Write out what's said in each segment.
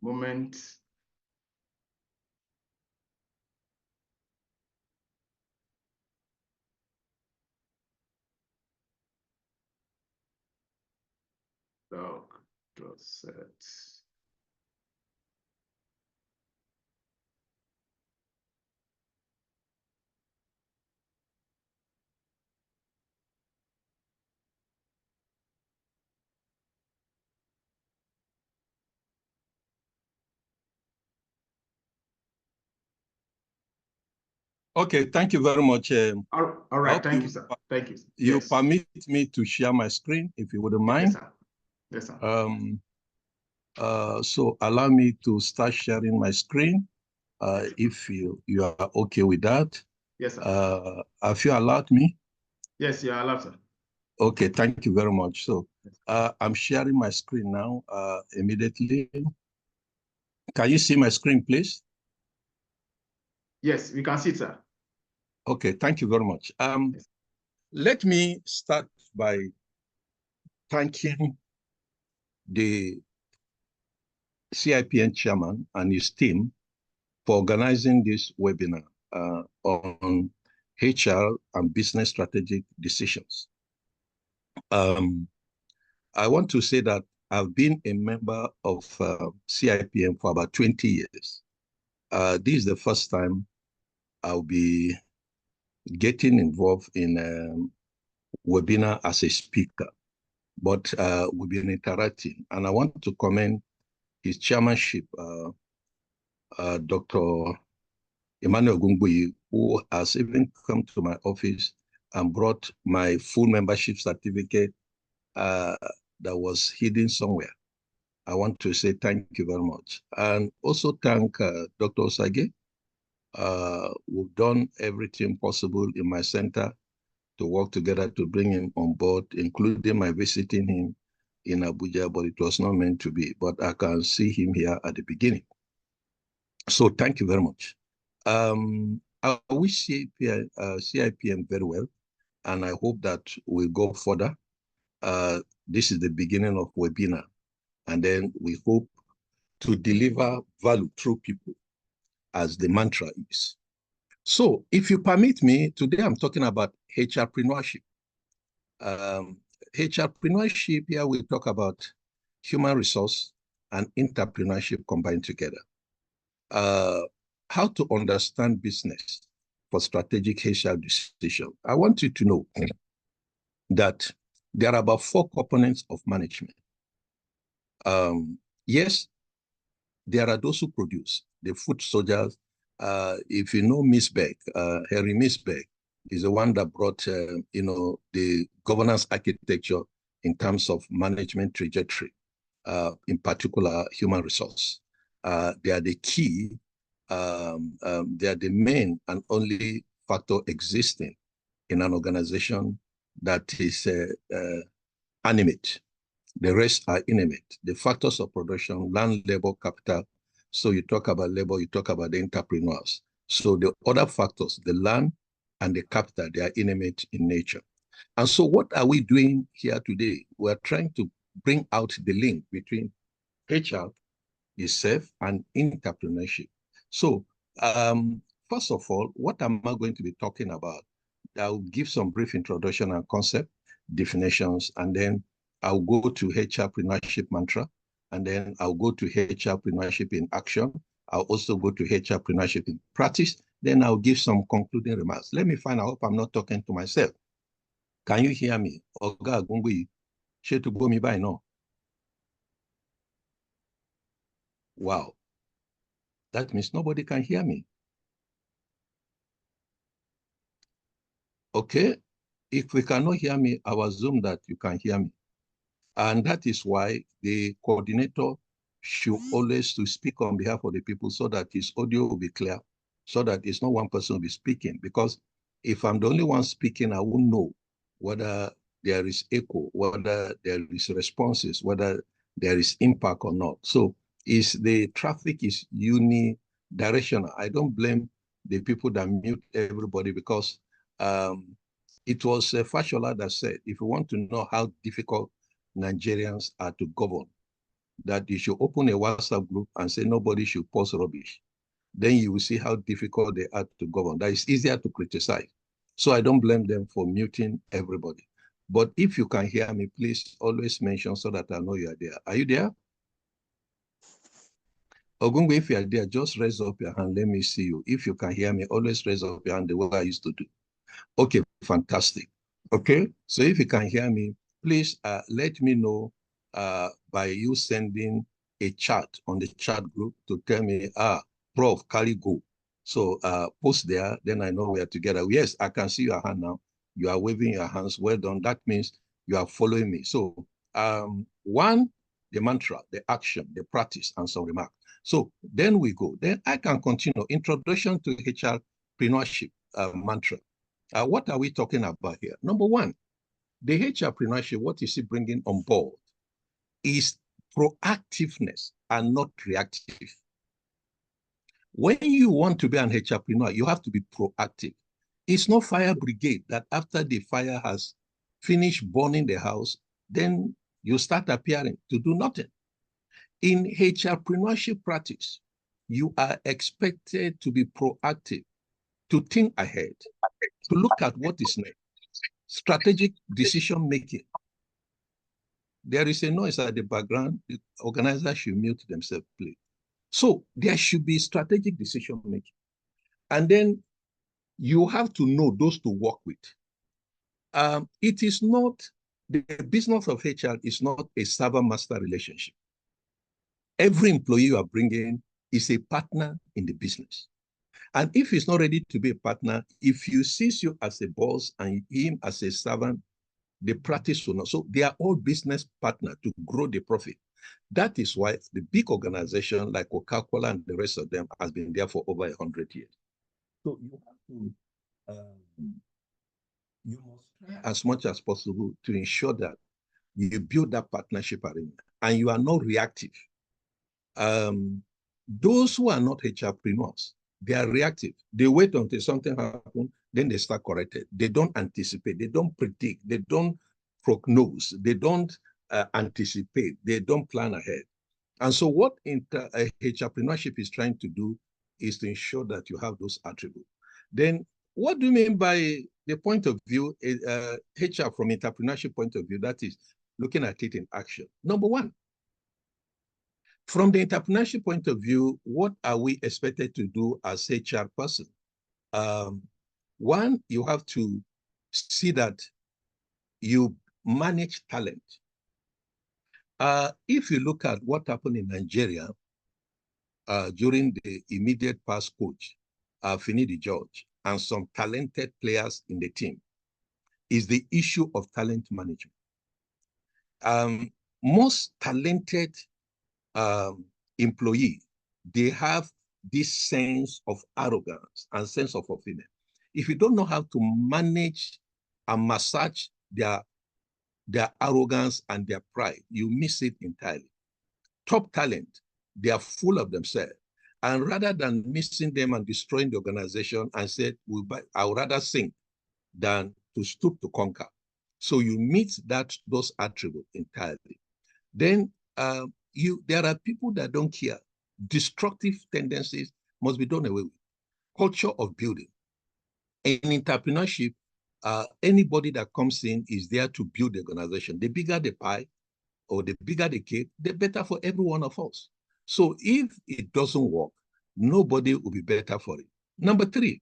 moment. Set. Okay, thank you very much. All right, thank you, sir. Thank you. You permit me to share my screen, if you wouldn't mind. Yes, sir. Yes, sir. So allow me to start sharing my screen, if you are okay with that. Yes, sir. Have you allowed me? Yes, you are allowed, sir. Okay, thank you very much. So I'm sharing my screen now immediately. Can you see my screen, please? Yes, we can see it, sir. Okay, thank you very much. Yes. Let me start by thanking the 𝐂𝐈𝐏 chairman and his team for organizing this webinar on HR and business strategic decisions. I want to say that I've been a member of 𝐂𝐈𝐏 for about 20 years. This is the first time I'll be getting involved in a webinar as a speaker, but we've been interacting. And I want to commend his chairmanship, Dr. 𝐂𝐚𝐫𝐌, who has even come to my office and brought my full membership certificate that was hidden somewhere. I want to say thank you very much. And also thank Dr. Osage. We've done everything possible in my center to work together to bring him on board, including my visiting him in Abuja, but it was not meant to be. But I can see him here at the beginning. So thank you very much. I wish 𝐂𝐈𝐏 very well, and I hope that we'll go further. This is the beginning of webinar, and then we hope to deliver value through people, as the mantra is. So if you permit me, today I'm talking about HRpreneurship. HRpreneurship, here we talk about human resource and entrepreneurship combined together. How to understand business for strategic HR decision. I want you to know that there are about 4 components of management. Yes, there are those who produce, the food soldiers. If you know Miss Beck, Harry Miss Beck is the one that brought, the governance architecture in terms of management trajectory, in particular human resource. They are the key, they are the main and only factor existing in an organization that is animate. The rest are inanimate. The factors of production, land, labor, capital. So you talk about labor, you talk about the entrepreneurs. So the other factors, the land and the capital, they are inanimate in nature. And so what are we doing here today? We're trying to bring out the link between HR itself and entrepreneurship. So first of all, what am I going to be talking about? I'll give some brief introduction and concept, definitions, and then I'll go to HRpreneurship mantra, and then I'll go to HRpreneurship in action. I'll also go to HRpreneurship in practice. Then I'll give some concluding remarks. Let me find out. I hope I'm not talking to myself. Can you hear me? Oga Gungui, to go me by now. Wow. That means nobody can hear me. Okay. If we cannot hear me, I will assume that you can hear me. And that is why the coordinator should always to speak on behalf of the people so that his audio will be clear, so that it's not one person will be speaking. Because if I'm the only one speaking, I won't know whether there is echo, whether there is responses, whether there is impact or not. So the traffic is unidirectional. I don't blame the people that mute everybody because It was Fashola that said, if you want to know how difficult Nigerians are to govern, that you should open a WhatsApp group and say nobody should post rubbish. Then you will see how difficult they are to govern. That is easier to criticize. So I don't blame them for muting everybody. But if you can hear me, please always mention so that I know you are there. Are you there? Ogungwe, if you are there, just raise up your hand. Let me see you. If you can hear me, always raise up your hand the way I used to do. Okay, fantastic. Okay, so if you can hear me, please let me know by you sending a chat on the chat group to tell me, Prof, carry go. So post there, then I know we are together. Yes, I can see your hand now. You are waving your hands. Well done. That means you are following me. So one, the mantra, the action, the practice, and some remark. So then we go. Then I can continue. Introduction to HRpreneurship mantra. What are we talking about here? Number one, the HRpreneurship, what is it bringing on board is proactiveness and not reactive. When you want to be an HRpreneur, you have to be proactive. It's not fire brigade that after the fire has finished burning the house, then you start appearing to do nothing. In HRpreneurship practice, you are expected to be proactive, to think ahead, to look at what is next. Strategic decision making. There is a noise at the background. The organizers should mute themselves, please. So there should be strategic decision making. And then you have to know those to work with. It is not, the business of HR is not a server-master relationship. Every employee you are bringing is a partner in the business. And if he's not ready to be a partner, if you see you as a boss and him as a servant, the practice will not. So they are all business partners to grow the profit. That is why the big organization like Coca-Cola and the rest of them has been there for over 100 years. So you have to, you must try as much as possible to ensure that you build that partnership arena and you are not reactive. Those who are not HRpreneurs, they are reactive. They wait until something happens, then they start correcting. They don't anticipate, they don't predict, they don't prognose, they don't anticipate, they don't plan ahead. And so what HRpreneurship is trying to do is to ensure that you have those attributes. Then what do you mean by the point of view, HR from entrepreneurship point of view, that is looking at it in action? Number one, from the entrepreneurship point of view, what are we expected to do as HR person? One, you have to see that you manage talent. If you look at what happened in Nigeria during the immediate past coach, Finidi George, and some talented players in the team, is the issue of talent management. Most talented employee, they have this sense of arrogance and sense of fulfillment. If you don't know how to manage and massage their arrogance and their pride, you miss it entirely. Top talent, they are full of themselves. And rather than missing them and destroying the organization and said, I would rather sink than to stoop to conquer. So you meet those attributes entirely. Then there are people that don't care. Destructive tendencies must be done away with. Culture of building. In entrepreneurship, anybody that comes in is there to build the organization. The bigger the pie or the bigger the cake, the better for every one of us. So if it doesn't work, nobody will be better for it. Number three,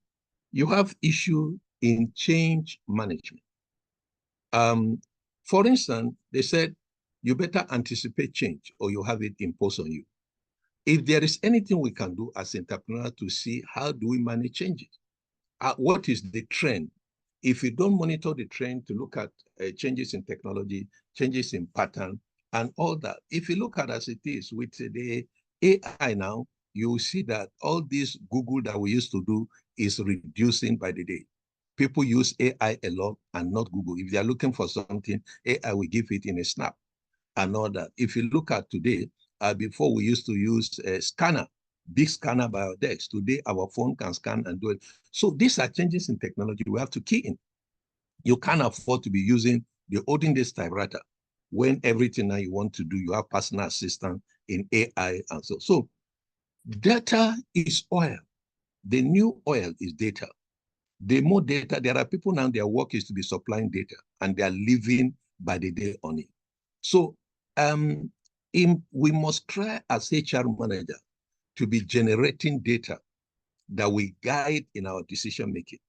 you have issue in change management. For instance, they said, you better anticipate change or you have it imposed on you. If there is anything we can do as entrepreneurs to see how do we manage changes, what is the trend? If you don't monitor the trend to look at changes in technology, changes in pattern, and all that, if you look at as it is with the AI now, you will see that all this Google that we used to do is reducing by the day. People use AI a lot and not Google. If they are looking for something, AI will give it in a snap and all that. If you look at today, before we used to use a scanner, big scanner by our desk. Today, our phone can scan and do it. So these are changes in technology we have to key in. You can't afford to be using the olden days typewriter when everything that you want to do, you have personal assistant in AI and so. So data is oil. The new oil is data. The more data, there are people now, their work is to be supplying data, and they are living by the day on it. So we must try as HR manager to be generating data that we guide in our decision making.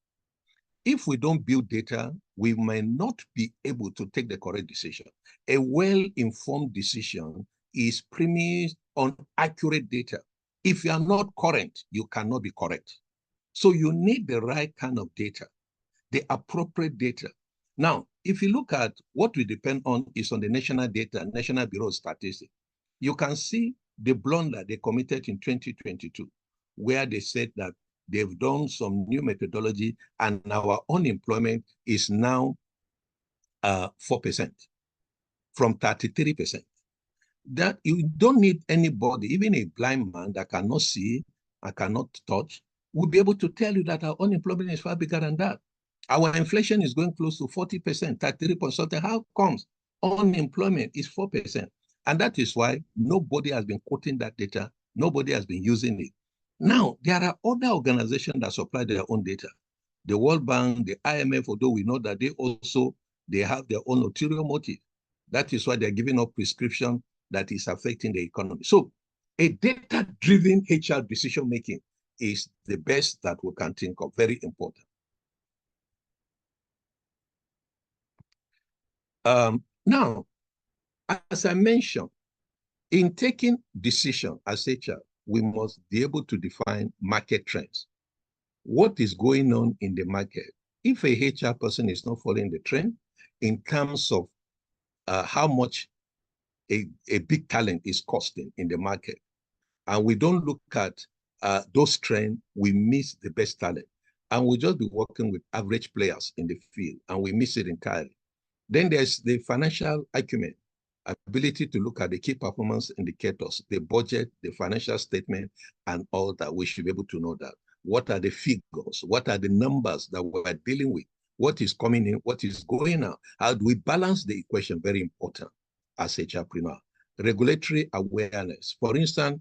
If we don't build data, we may not be able to take the correct decision. A well-informed decision is premised on accurate data. If you are not current, you cannot be correct. So you need the right kind of data, the appropriate data. Now, if you look at what we depend on is on the national data, National Bureau of Statistics. You can see the blunder they committed in 2022, where they said that they've done some new methodology and our unemployment is now 4% from 33%. That you don't need anybody, even a blind man that cannot see and cannot touch, will be able to tell you that our unemployment is far bigger than that. Our inflation is going close to 40%, 33%. How comes unemployment is 4%? And that is why nobody has been quoting that data. Nobody has been using it. Now, there are other organizations that supply their own data. The World Bank, the IMF, although we know that they have their own ulterior motive. That is why they're giving up prescription that is affecting the economy. So a data-driven HR decision-making is the best that we can think of, very important. Now, as I mentioned, in taking decision as HR, we must be able to define market trends. What is going on in the market? If a HR person is not following the trend in terms of how much a big talent is costing in the market, and we don't look at those trends, we miss the best talent. And we'll just be working with average players in the field, and we miss it entirely. Then there's the financial acumen, ability to look at the key performance indicators, the budget, the financial statement, and all that. We should be able to know that. What are the figures? What are the numbers that we're dealing with? What is coming in? What is going out? How do we balance the equation? Very important as a entrepreneur. Regulatory awareness. For instance,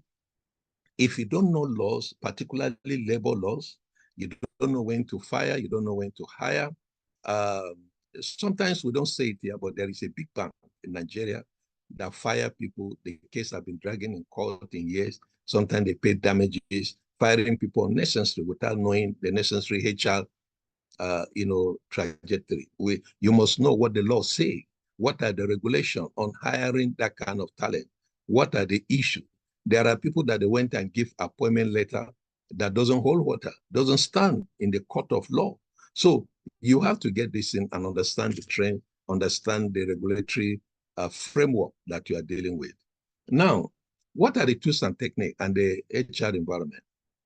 if you don't know laws, particularly labor laws, you don't know when to fire, you don't know when to hire. Sometimes we don't say it here, but there is a big bank in Nigeria that fire people. The case have been dragging in court in years. Sometimes they pay damages, firing people unnecessarily without knowing the necessary HR, trajectory. You must know what the law say. What are the regulations on hiring that kind of talent? What are the issues? There are people that they went and give appointment letter that doesn't hold water, doesn't stand in the court of law. So you have to get this in and understand the trend, understand the regulatory framework that you are dealing with. Now, what are the tools and techniques and the HR environment?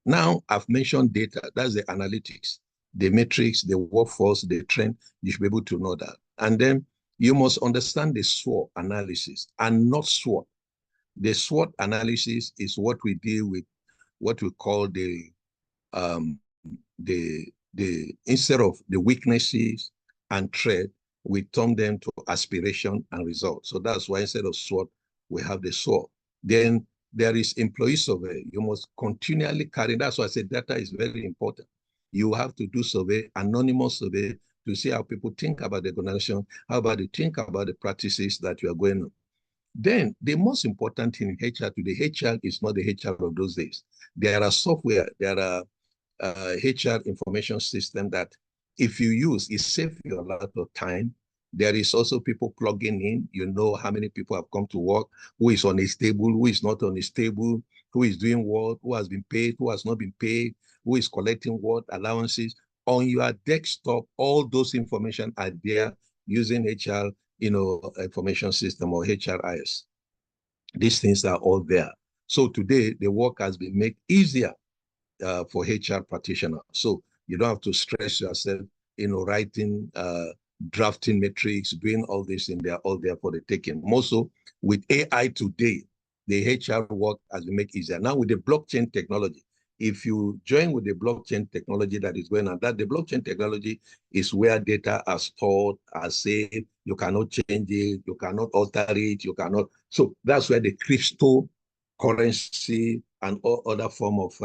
Now, I've mentioned data. That's the analytics, the metrics, the workforce, the trend. You should be able to know that. And then you must understand the SWOT analysis and not SWOT. The SWOT analysis is what we deal with, what we call instead of the weaknesses and threat, we turn them to aspiration and result. So that's why instead of SWOT, we have the SWOT. Then there is employee survey. You must continually carry. That's why I said data is very important. You have to do survey, anonymous survey, to see how people think about the organization, how about they think about the practices that you are going on. Then the most important thing in HR today, HR is not the HR of those days. There are software, there are HR information system that if you use, it saves you a lot of time. There is also people plugging in. You know how many people have come to work, who is on a stable, who is not on a stable, who is doing what, who has been paid, who has not been paid, who is collecting what, allowances. On your desktop, all those information are there using HR information system or HRIS. These things are all there. So today, the work has been made easier for HR practitioners. So you don't have to stress yourself, writing, drafting metrics, doing all this in there, all there for the taking. More so with AI today, the HR work has been made easier. Now with the blockchain technology, if you join with the blockchain technology that is going on, that the blockchain technology is where data are stored, are saved, you cannot change it, you cannot alter it, you cannot. So that's where the cryptocurrency and all other form of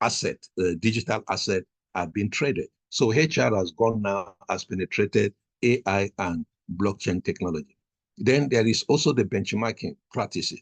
asset, digital asset are being traded. So HR has gone now, has penetrated AI and blockchain technology. Then there is also the benchmarking practices.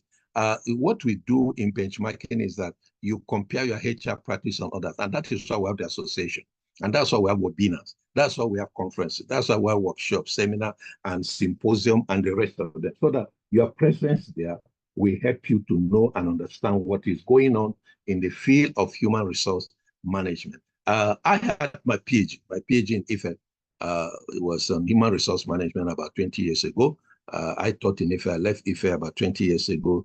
What we do in benchmarking is that you compare your HR practice on others, and that is why we have the association. And that's why we have webinars. That's why we have conferences. That's why we have workshops, seminar, and symposium, and the rest of them. So that your presence there will help you to know and understand what is going on in the field of human resource management. I had my PhD in IFE. It was on human resource management about 20 years ago. I taught in IFE. I left IFE about 20 years ago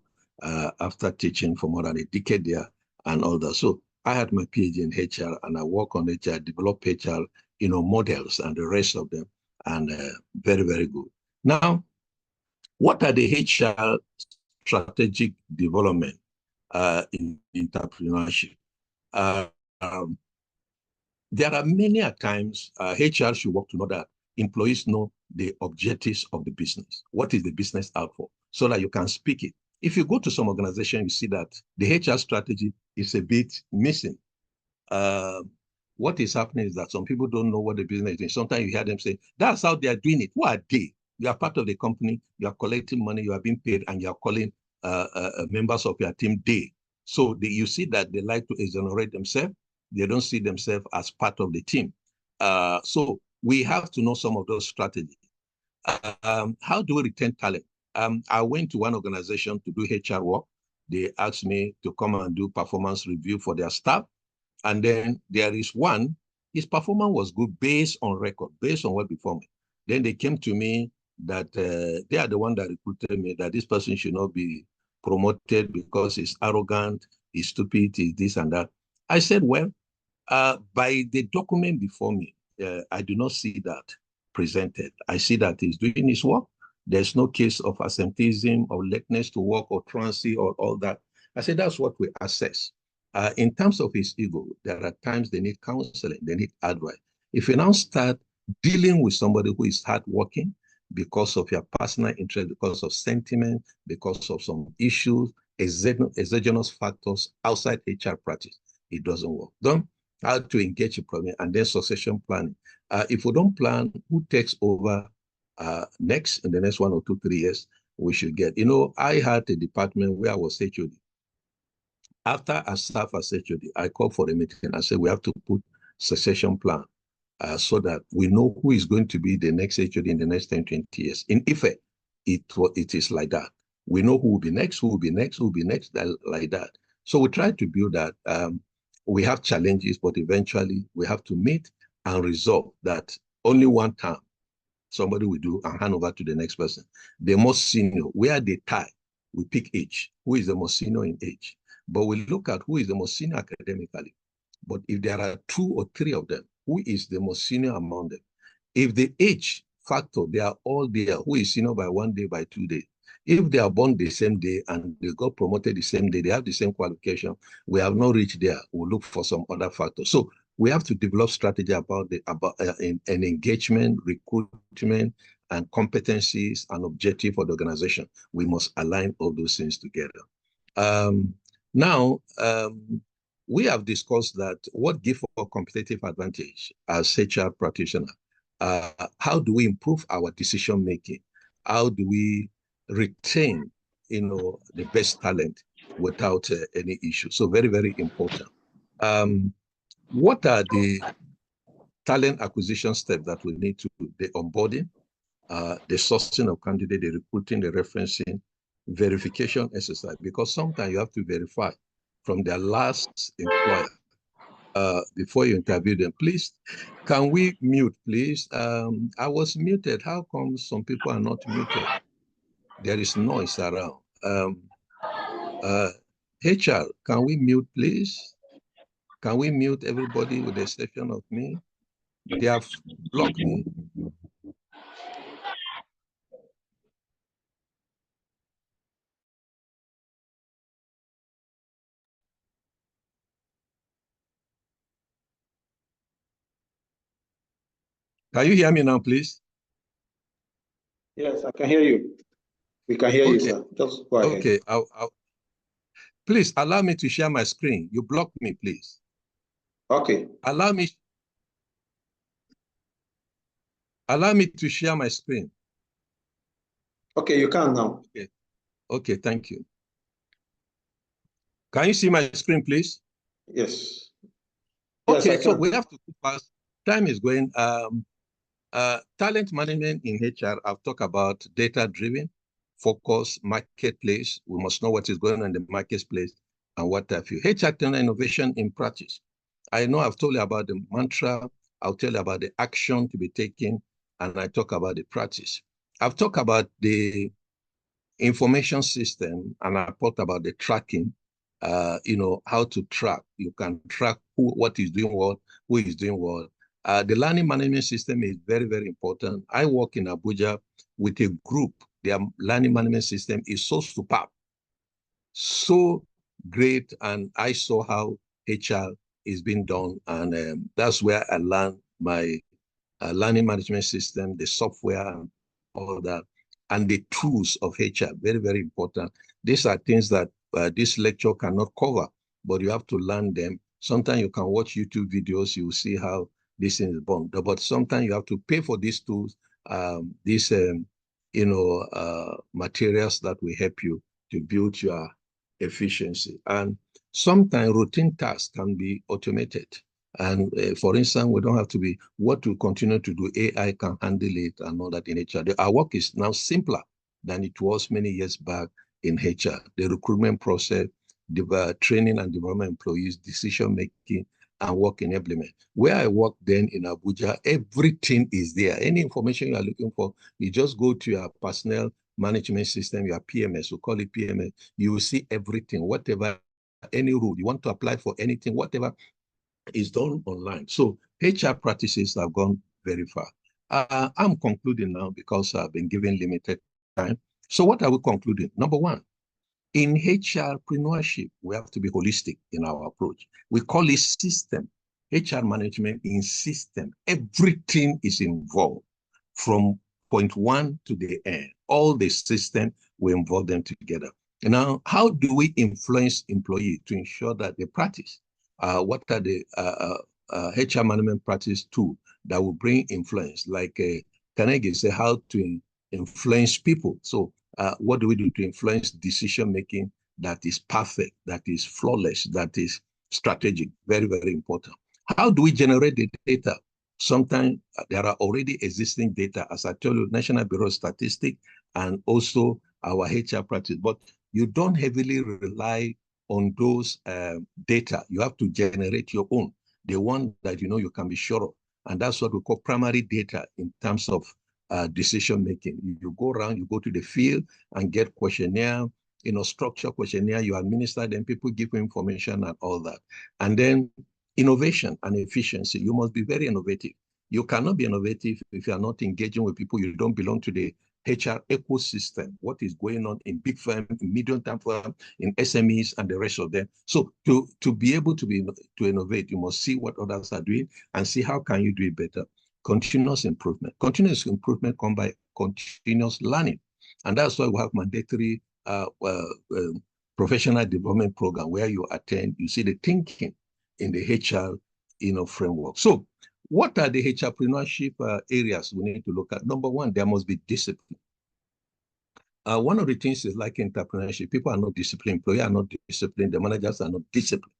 after teaching for more than a decade there and all that. So I had my PhD in HR, and I work on HR, develop HR, models and the rest of them, and very, very good. Now, what are the HR strategic development in entrepreneurship? There are many a times HR should work to know that employees know the objectives of the business. What is the business out for? So that you can speak it. If you go to some organization, you see that the HR strategy is a bit missing. What is happening is that some people don't know what the business is doing. Sometimes you hear them say, that's how they are doing it. Who are they? You are part of the company, you are collecting money, you are being paid, and you are calling members of your team they. So you see that they like to exonerate themselves. They don't see themselves as part of the team. So we have to know some of those strategies. How do we retain talent? I went to one organization to do HR work. They asked me to come and do performance review for their staff. And then there is one, his performance was good based on record, based on what before me. Then they came to me that they are the one that recruited me, that this person should not be promoted because he's arrogant, he's stupid, he's this and that. I said, well, by the document before me, I do not see that presented. I see that he's doing his work. There's no case of absenteeism or lateness to work or truancy or all that. I said, that's what we assess. In terms of his ego, there are times they need counseling, they need advice. If you now start dealing with somebody who is hardworking because of your personal interest, because of sentiment, because of some issues, exogenous factors outside HR practice, it doesn't work. Don't how to engage a problem, and then succession planning. If we don't plan who takes over next in the next 1 or 2, 3 years, we should get. I had a department where I was HOD. After I served as HOD, I called for a meeting. I said, we have to put succession plan so that we know who is going to be the next HOD in the next 10, 20 years. In effect, it is like that. We know who will be next, who will be next, who will be next, like that. So we try to build that. We have challenges, but eventually we have to meet and resolve that only one time somebody will do and hand over to the next person. The most senior, where they tie, we pick age. Who is the most senior in age? But we look at who is the most senior academically. But if there are 2 or 3 of them, who is the most senior among them? If the age factor, they are all there, who is senior by 1 day, by 2 days? If they are born the same day and they got promoted the same day, they have the same qualification, we have not reached there, we'll look for some other factors. So we have to develop strategy about an engagement, recruitment, and competencies and objective for the organization. We must align all those things together. Now, we have discussed that what gives a competitive advantage as HR practitioner. How do we improve our decision making? How do we retain, the best talent without any issue? So very, very important. What are the talent acquisition steps that we need to do? The onboarding, the sourcing of candidate, the recruiting, the referencing, verification exercise, because sometimes you have to verify from their last employer before you interview them. Please, can we mute, please? I was muted. How come some people are not muted? There is noise around. HR, can we mute, please? Can we mute everybody with the exception of me? They have blocked me. Can you hear me now, please? Yes, I can hear you. We can hear you, sir. Just go ahead. Okay. Please allow me to share my screen. You blocked me, please. Okay. Allow me to share my screen. Okay, you can now. Okay, thank you. Can you see my screen, please? Yes. Okay, yes, so we have to go fast. Time is going. Talent management in HR, I've talked about data-driven, focus, marketplace. We must know what is going on in the marketplace and what have you. HR talent innovation in practice. I know I've told you about the mantra. I'll tell you about the action to be taken, and I talk about the practice. I've talked about the information system, and I talked about the tracking, how to track. You can track what is doing what, who is doing what. The learning management system is very, very important. I work in Abuja with a group. Their learning management system is so superb, so great, and I saw how HR is being done, and that's where I learned my learning management system, the software, and all that, and the tools of HR, very, very important. These are things that this lecture cannot cover, but you have to learn them. Sometimes you can watch YouTube videos, you will see how this is born, but sometimes you have to pay for these tools, materials that will help you to build your efficiency. And sometimes routine tasks can be automated. And for instance, we don't have to be, what we continue to do, AI can handle it and all that in HR. Our work is now simpler than it was many years back in HR. The recruitment process, the training and development employees, decision-making, and work enablement. Where I work then in Abuja, everything is there. Any information you are looking for, you just go to your personnel management system, your PMS, we call it PMS, you will see everything, whatever, any rule, you want to apply for anything, whatever is done online. So HR practices have gone very far. I'm concluding now because I've been given limited time. So what are we concluding? Number one, in HRpreneurship, we have to be holistic in our approach. We call it system. HR management in system. Everything is involved from point one to the end. All the system, we involve them together. Now, how do we influence employees to ensure that they practice? What are the HR management practice tools that will bring influence? Like Carnegie said, how to influence people. So what do we do to influence decision-making that is perfect, that is flawless, that is strategic? Very, very important. How do we generate the data? Sometimes there are already existing data, as I told you, National Bureau of Statistics and also our HR practice, but you don't heavily rely on those data. You have to generate your own, the one that you can be sure of. And that's what we call primary data in terms of decision-making. You go around, you go to the field and get questionnaire, structure questionnaire, you administer them, people give you information and all that. And then innovation and efficiency. You must be very innovative. You cannot be innovative if you are not engaging with people. You don't belong to the HR ecosystem, what is going on in big firms, in medium-term firms, in SMEs, and the rest of them. So to be able to innovate, you must see what others are doing and see how can you do it better. Continuous improvement. Continuous improvement comes by continuous learning. And that's why we have mandatory professional development program where you attend, you see the thinking in the HR framework. So what are the HRpreneurship areas we need to look at? Number one, there must be discipline. One of the things is like entrepreneurship, people are not disciplined, employees are not disciplined, the managers are not disciplined.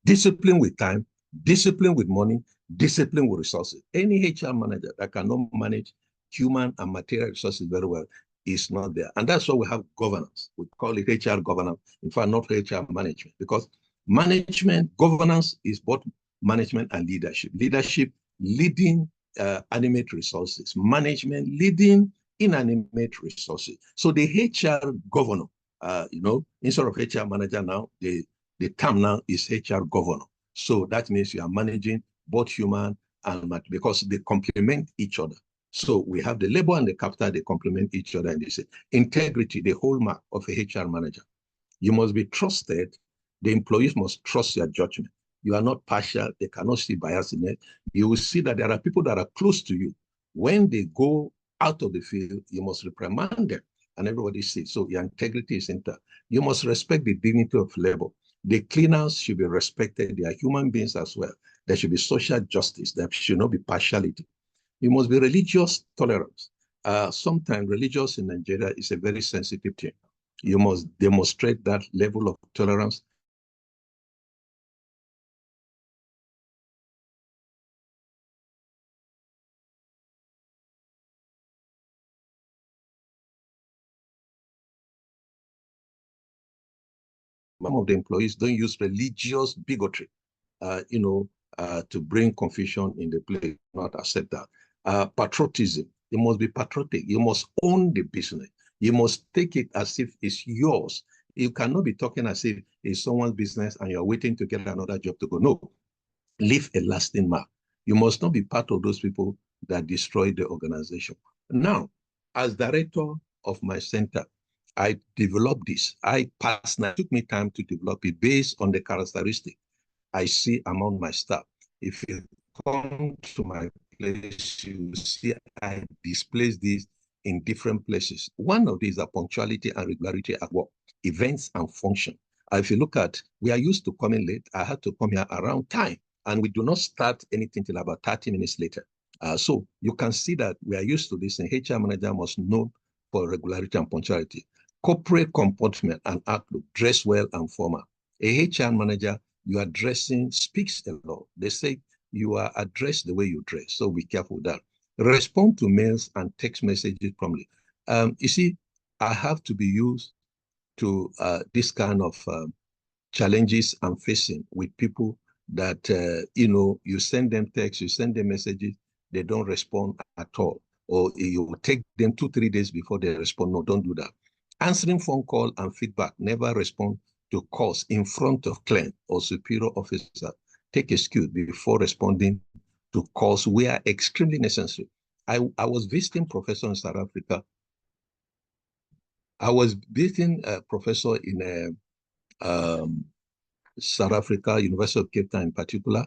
Discipline with time, discipline with money, discipline with resources. Any HR manager that cannot manage human and material resources very well is not there. And that's why we have governance. We call it HR governance, in fact, not HR management, because management, governance is both management and leadership. Leadership leading animate resources, management leading inanimate resources. So the HR governor, instead of HR manager now, the term now is HR governor. So that means you are managing both human and material because they complement each other. So we have the labor and the capital, they complement each other. And they say integrity, the hallmark of a HR manager. You must be trusted. The employees must trust your judgment. You are not partial. They cannot see bias in it. You will see that there are people that are close to you When they go out of the field, you must reprimand them, and everybody sees. So your integrity is intact. You must respect the dignity of labor. The cleaners should be respected. They are human beings as well. There should be social justice. There should not be partiality. You must be religious tolerance. Sometimes religious in Nigeria is a very sensitive thing. You must demonstrate that level of tolerance. Some of the employees don't use religious bigotry, to bring confusion in the place. Not accept that. Patriotism. You must be patriotic. You must own the business. You must take it as if it's yours. You cannot be talking as if it's someone's business and you're waiting to get another job to go. No, leave a lasting mark. You must not be part of those people that destroy the organization. Now, as director of my center, I developed this. I personally took me time to develop it based on the characteristic I see among my staff. If you come to my place, you see I display this in different places. One of these are punctuality and regularity at work, events and function. If you look at, we are used to coming late. I had to come here around time, and we do not start anything till about 30 minutes later. So you can see that we are used to this, and HR manager must know for regularity and punctuality. Corporate comportment and outlook, dress well and formal. A HR manager, you are dressing speaks a lot. They say you are addressed the way you dress, so be careful with that. Respond to mails and text messages promptly. You see, I have to be used to this kind of challenges I'm facing with people that, you send them texts, you send them messages, they don't respond at all. Or you will take them 2-3 days before they respond. No, don't do that. Answering phone call and feedback, never respond to calls in front of client or superior officer. Take excuse before responding to calls where extremely necessary. I was visiting professor in South Africa. I was visiting a professor in South Africa, University of Cape Town in particular.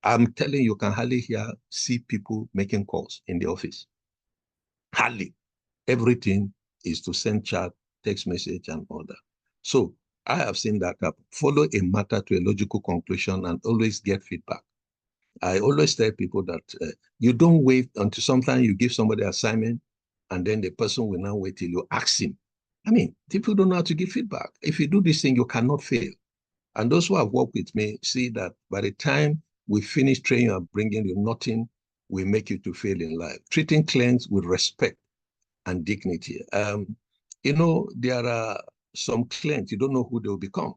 I'm telling you, can hardly see people making calls in the office. Hardly. Everything is to send chat, text message, and all that. So I have seen that happen. Follow a matter to a logical conclusion and always get feedback. I always tell people that you don't wait until sometimes you give somebody an assignment and then the person will now wait till you ask him. I mean, people don't know how to give feedback. If you do this thing, you cannot fail. And those who have worked with me see that by the time we finish training and bringing you, nothing will make you to fail in life. Treating clients with respect and dignity. There are some clients, you don't know who they will become.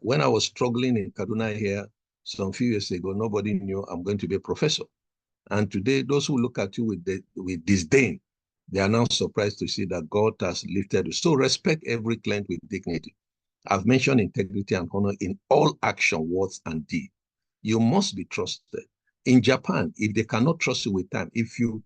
When I was struggling in Kaduna here, some few years ago, nobody knew I'm going to be a professor. And today, those who look at you with disdain, they are now surprised to see that God has lifted you. So respect every client with dignity. I've mentioned integrity and honor in all action, words, and deed. You must be trusted. In Japan, if they cannot trust you with time, if you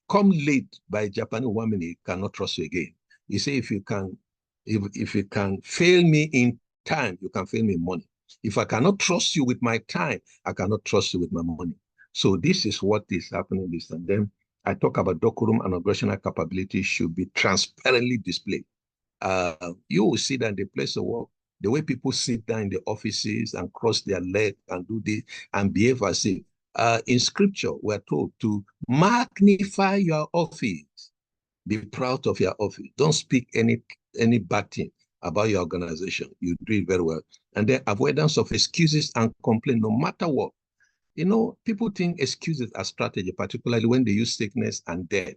come late by Japanese 1 minute, cannot trust you again. You say, if you can fail me in time, you can fail me in money. If I cannot trust you with my time, I cannot trust you with my money. So this is what is happening this time. Then I talk about decorum and organizational capability should be transparently displayed. You will see that in the place of work, the way people sit down in the offices and cross their leg and do this and behave as if, in scripture, we're told to magnify your office. Be proud of your office. Don't speak any bad thing about your organization. You do it very well. And then avoidance of excuses and complaint, no matter what. People think excuses are strategy, particularly when they use sickness and death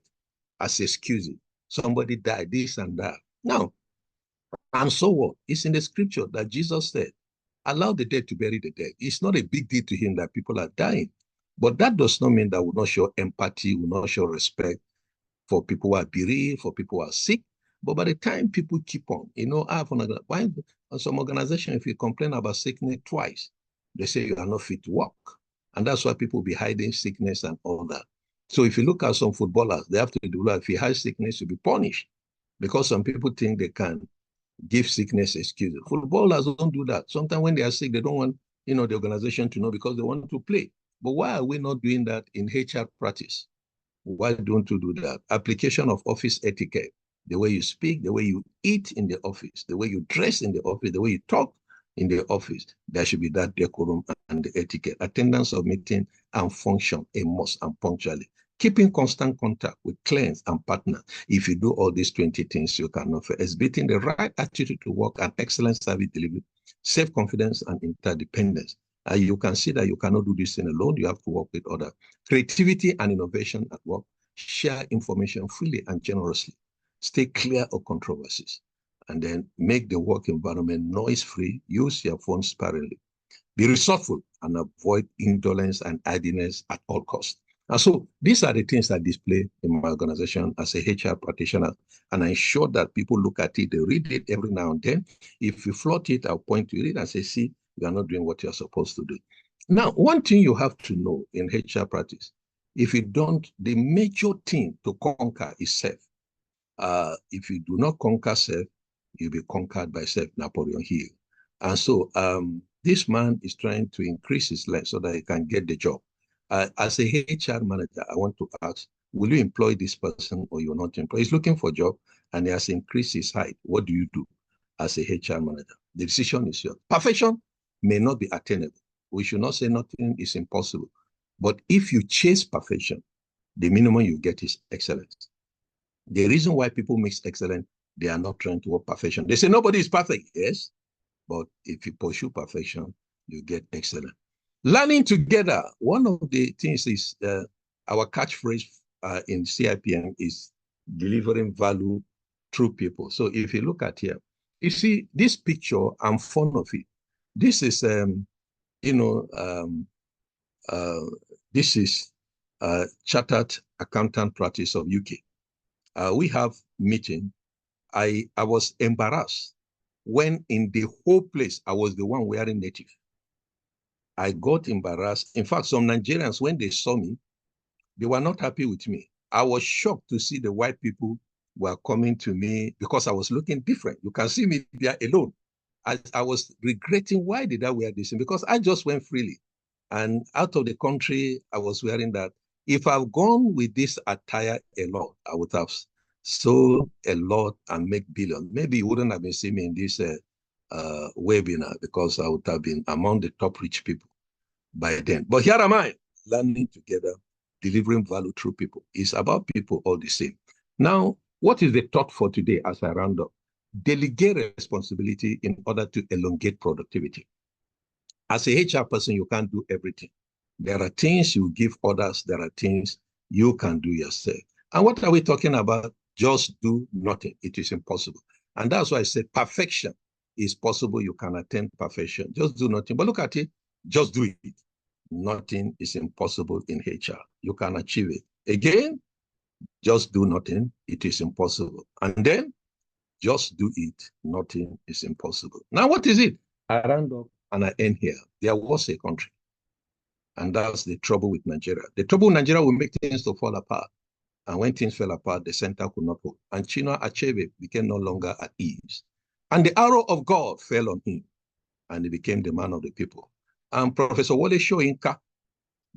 as excuses. Somebody died, this and that. No. And so what? It's in the scripture that Jesus said, allow the dead to bury the dead. It's not a big deal to him that people are dying. But that does not mean that we will not show empathy, we will not show respect for people who are bereaved, for people who are sick. But by the time people keep on, I have some organization, if you complain about sickness twice, they say you are not fit to work. And that's why people be hiding sickness and all that. So if you look at some footballers, they have to do that. If you hide sickness, you'll be punished. Because some people think they can give sickness excuses. Footballers don't do that. Sometimes when they are sick, they don't want the organization to know because they want to play. But why are we not doing that in HR practice? Why don't you do that? Application of office etiquette, the way you speak, the way you eat in the office, the way you dress in the office, the way you talk in the office, there should be that decorum and the etiquette. Attendance of meeting and function, a must, and punctually. Keeping constant contact with clients and partners. If you do all these 20 things, you cannot fail. Exhibiting the right attitude to work and excellent service delivery, self-confidence and interdependence. You can see that you cannot do this thing alone. You have to work with others. Creativity and innovation at work. Share information freely and generously. Stay clear of controversies. And then make the work environment noise-free. Use your phone sparingly. Be resourceful and avoid indolence and idleness at all costs. And so these are the things I display in my organization as a HR practitioner. And I ensure that people look at it, they read it every now and then. If you float it, I'll point to it and say, see, you are not doing what you're supposed to do. Now, one thing you have to know in HR practice, if you don't, the major thing to conquer is self. If you do not conquer self, you'll be conquered by self, Napoleon Hill. And so this man is trying to increase his length so that he can get the job. As a HR manager, I want to ask, will you employ this person or you're not employed? He's looking for a job and he has increased his height. What do you do as a HR manager? The decision is yours. Perfection may not be attainable. We should not say nothing is impossible. But if you chase perfection, the minimum you get is excellence. The reason why people mix excellence, they are not trying to work perfection. They say nobody is perfect. Yes, but if you pursue perfection, you get excellence. Learning together. One of the things is our catchphrase in CIPM is delivering value through people. So if you look at here, you see this picture, I'm fond of it. This is, this is Chartered Accountant Practice of UK. We have meeting. I was embarrassed when in the whole place, I was the one wearing native. I got embarrassed. In fact, some Nigerians, when they saw me, they were not happy with me. I was shocked to see the white people were coming to me because I was looking different. You can see me there alone. I was regretting, why did I wear this? Because I just went freely. And out of the country, I was wearing that. If I've gone with this attire a lot, I would have sold a lot and make billions. Maybe you wouldn't have been seeing me in this webinar because I would have been among the top rich people by then. But here am I, learning together, delivering value through people. It's about people all the same. Now, what is the thought for today as I round up? Delegate responsibility in order to elongate productivity. As a HR person, you can't do everything. There are things you give others. There are things you can do yourself. And what are we talking about? Just do nothing. It is impossible. And that's why I said perfection is possible. You can attain perfection. Just do nothing. But look at it. Just do it. Nothing is impossible in HR. You can achieve it. Again, just do nothing. It is impossible. And then just do it. Nothing is impossible. Now, what is it? I round up and I end here. There was a country. And that's the trouble with Nigeria. The trouble with Nigeria will make things to fall apart. And when things fell apart, the center could not hold. And Chinua Achebe became no longer at ease. And the arrow of God fell on him. And he became the man of the people. And Professor Wole Soyinka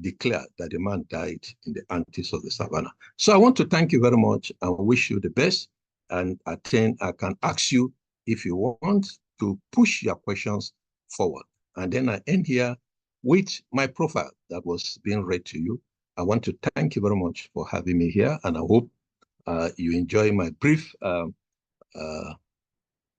declared that the man died in the antis of the savannah. So I want to thank you very much and wish you the best. And I can ask you if you want to push your questions forward. And then I end here with my profile that was being read to you. I want to thank you very much for having me here. And I hope you enjoy my brief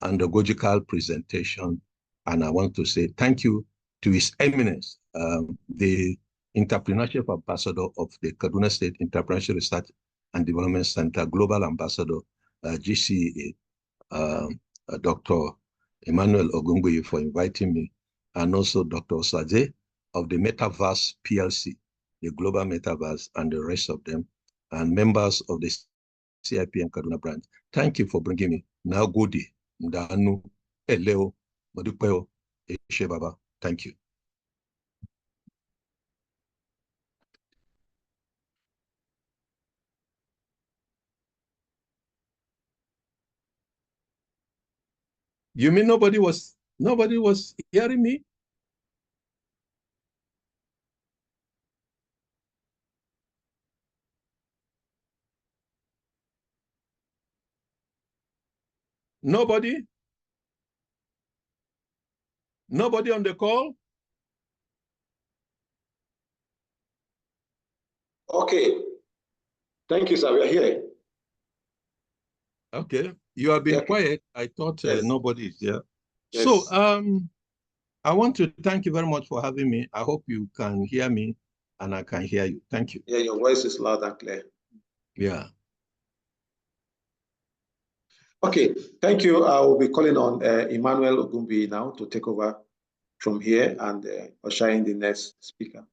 andragogical presentation. And I want to say thank you to His Eminence, the Entrepreneurship Ambassador of the Kaduna State Entrepreneurship Research and Development Center, Global Ambassador, GCA, Dr. Emmanuel Ogungbuyi for inviting me, and also Dr. 𝐂𝐡𝐚𝐫𝐭𝐞𝐫 of the Metaverse PLC, the Global Metaverse, and the rest of them, and members of the CIPM Kaduna branch. Thank you for bringing me. Now, good day. Ndanu, Eleo, Modupeo, Eshe Baba. Thank you. You mean nobody was hearing me? Nobody? Nobody on the call? Okay. Thank you, sir. We are here. Okay. You have been Okay. quiet. I thought Yes. nobody is there. Yes. So I want to thank you very much for having me. I hope you can hear me and I can hear you. Thank you. Yeah, your voice is loud and clear. Yeah. Okay, thank you. I will be calling on Emmanuel Ogumbi now to take over from here and usher in the next speaker.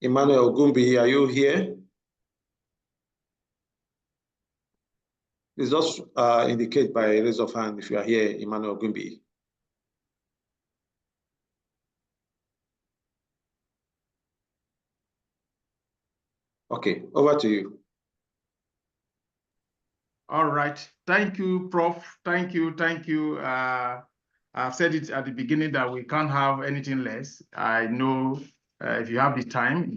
Emmanuel Ogumbi, are you here? Please just indicate by a raise of hand if you are here, Emmanuel Ogumbi. Okay, over to you. All right. Thank you, Prof. Thank you. Thank you. I've said it at the beginning that we can't have anything less. I know if you have the time,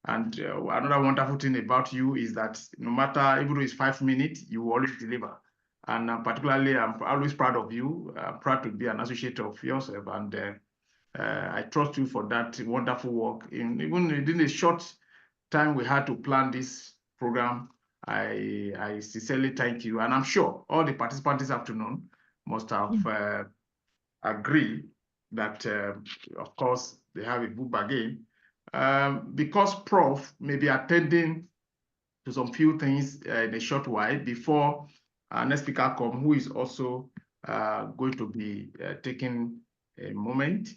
and another wonderful thing about you is that no matter, even though it's 5 minutes, you always deliver. And particularly, I'm always proud of you. I'm proud to be an associate of yourself. And I trust you for that wonderful work. Even within a short time we had to plan this program, I sincerely thank you. And I'm sure all the participants this afternoon must have agreed that, of course, they have a good bargain. Because Prof may be attending to some few things in a short while before our next speaker come, who is also going to be taking a moment.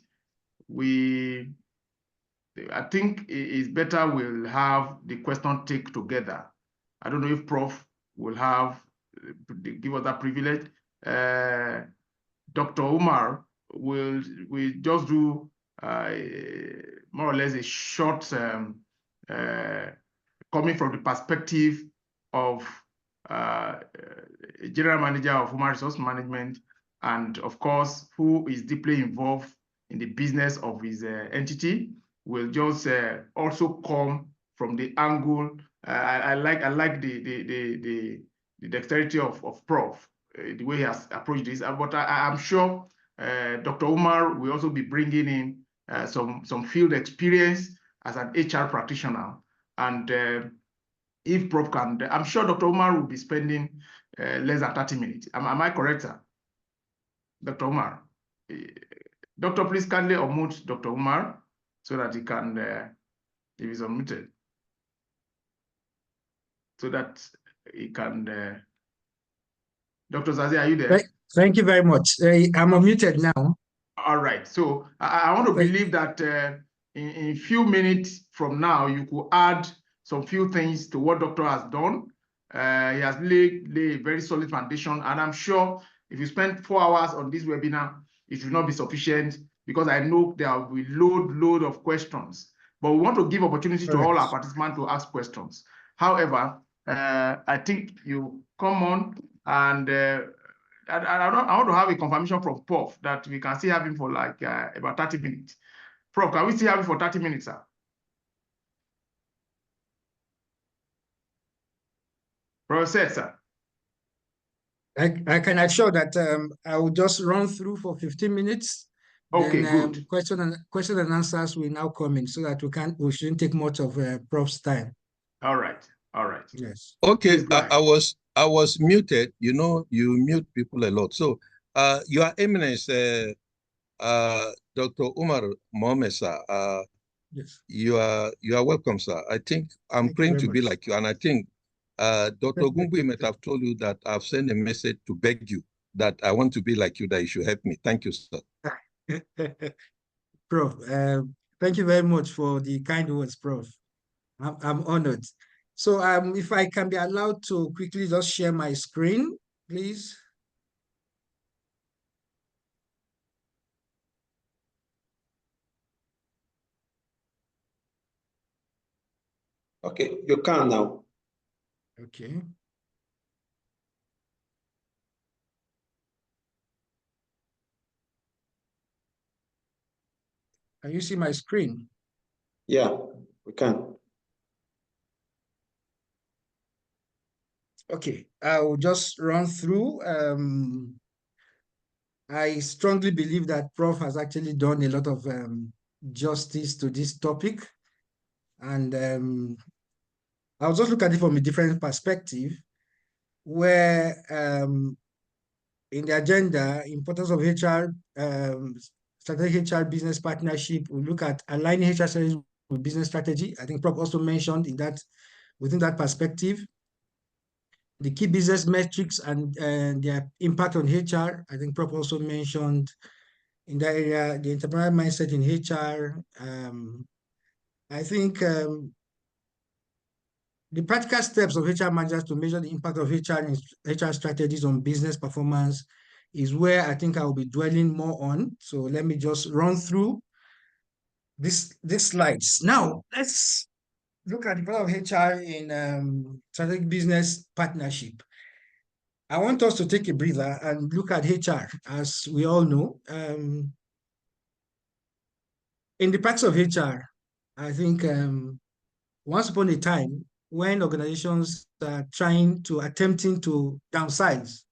I think it's better we'll have the question take together. I don't know if Prof will give us that privilege. Dr. Umar will just do more or less a short coming from the perspective of a general manager of human resource management, and of course, who is deeply involved in the business of his entity, will just also come from the angle. I like the dexterity of Prof, the way he has approached this. But I'm sure Dr. Umar will also be bringing in some field experience as an HR practitioner. And if Prof can, I'm sure Dr. Umar will be spending less than 30 minutes. Am I correct, sir? Dr. Umar. Doctor, please kindly unmute Dr. Umar so that he can, if he's unmuted, so that he can, Dr. Zazi, are you there? Thank you very much. I'm unmuted now. All right. So I want to believe that in a few minutes from now, you could add some few things to what Doctor has done. He has laid a very solid foundation, and I'm sure if you spend 4 hours on this webinar, it will not be sufficient, because I know there will be load of questions. But we want to give opportunity to all our participants to ask questions. However, I think you come on, and I want to have a confirmation from Prof that we can still have him for like about 30 minutes. Prof, can we still have him for 30 minutes, sir? Prof said, sir. I can assure that I will just run through for 15 minutes. Okay, then, good. Question and answers will now come in, so that we shouldn't take much of Prof's time. All right. Yes. Okay, I was muted. You know, you mute people a lot. So, Your Eminence, Dr. Umar Mohammed, sir, yes, you are welcome, sir. I think I'm praying to be like you, and I think Dr. Ogumbi might have told you that I've sent a message to beg you that I want to be like you, that you should help me. Thank you, sir. Prof, thank you very much for the kind words, Prof. I'm honored. So if I can be allowed to quickly just share my screen, please. Okay, you can now. Okay. Can you see my screen? Yeah, we can. Okay, I will just run through. I strongly believe that Prof has actually done a lot of justice to this topic. And I'll just look at it from a different perspective, where in the agenda, importance of HR, strategic HR business partnership, we look at aligning HR strategy with business strategy. I think Prof also mentioned in that, within that perspective, the key business metrics and their impact on HR. I think Prof also mentioned in that area, the entrepreneurial mindset in HR. I think the practical steps of HR managers to measure the impact of HR and HR strategies on business performance is where I think I will be dwelling more on. So let me just run through these slides. Now, let's look at the part of HR in strategic business partnership. I want us to take a breather and look at HR. As we all know, in the practice of HR, I think once upon a time, when organizations are attempting to downsize,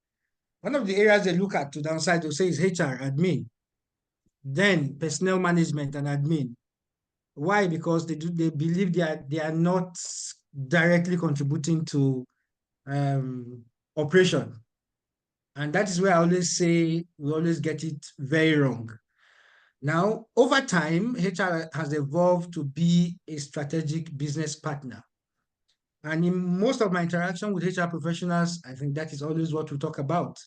one of the areas they look at to downsize, to say, is HR, admin, then personnel management and admin. Why? Because they believe they are not directly contributing to operation. And that is where I always say we always get it very wrong. Now, over time, HR has evolved to be a strategic business partner. And in most of my interaction with HR professionals, I think that is always what we talk about.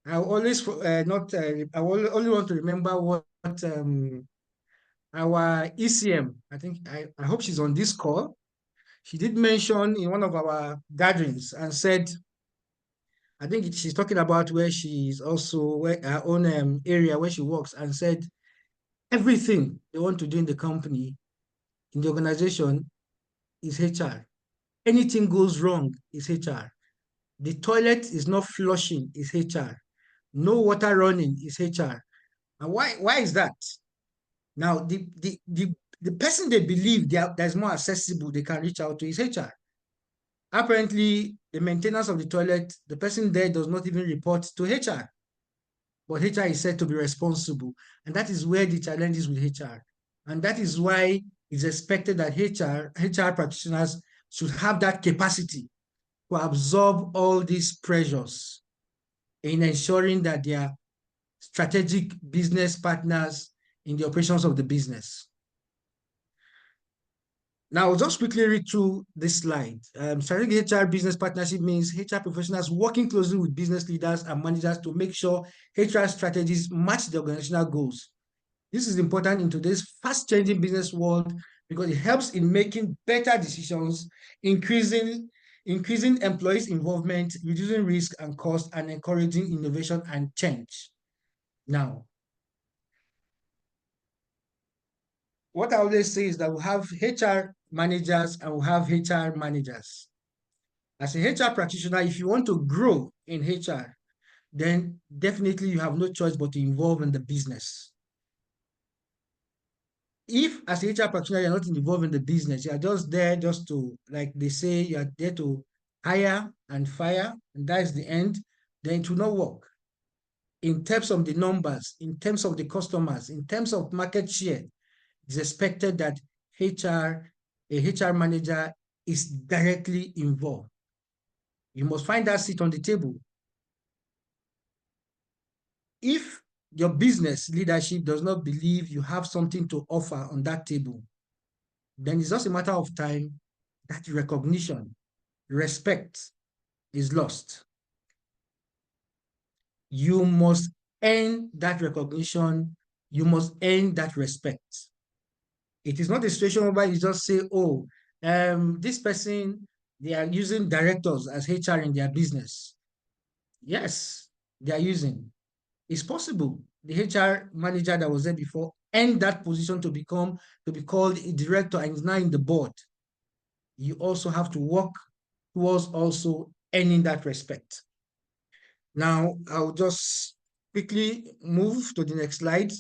I always I only want to remember what our ECM, I hope she's on this call. She did mention in one of our gatherings and said, I think she's talking about where she's also, her own area where she works, and said, everything they want to do in the company, in the organization, is HR. Anything goes wrong is HR. The toilet is not flushing is HR. No water running is HR. And why is that? Now, the person they believe that's more accessible they can reach out to is HR. Apparently, the maintenance of the toilet, the person there does not even report to HR. But HR is said to be responsible. And that is where the challenge is with HR. And that is why it's expected that HR practitioners should have that capacity to absorb all these pressures in ensuring that they are strategic business partners in the operations of the business. Now, I'll just quickly read through this slide. Strategic HR business partnership means HR professionals working closely with business leaders and managers to make sure HR strategies match the organizational goals. This is important in today's fast-changing business world because it helps in making better decisions, increasing employees' involvement, reducing risk and cost, and encouraging innovation and change. Now, what I always say is that we have HR managers and we have HR managers. As a HR practitioner, if you want to grow in HR, then definitely you have no choice but to involve in the business. If as a HR practitioner, you're not involved in the business, you're just there just to, like they say, you're there to hire and fire, and that is the end, then it will not work. In terms of the numbers, in terms of the customers, in terms of market share, it's expected that a HR manager is directly involved. You must find that seat on the table. If your business leadership does not believe you have something to offer on that table, then it's just a matter of time that recognition, respect is lost. You must earn that recognition. You must earn that respect. It is not a situation where you just say, oh, this person, they are using directors as HR in their business. Yes, they are using. It's possible the HR manager that was there before earned that position to be called a director and is now in the board. You also have to work towards also earning that respect. Now, I'll just quickly move to the next slide.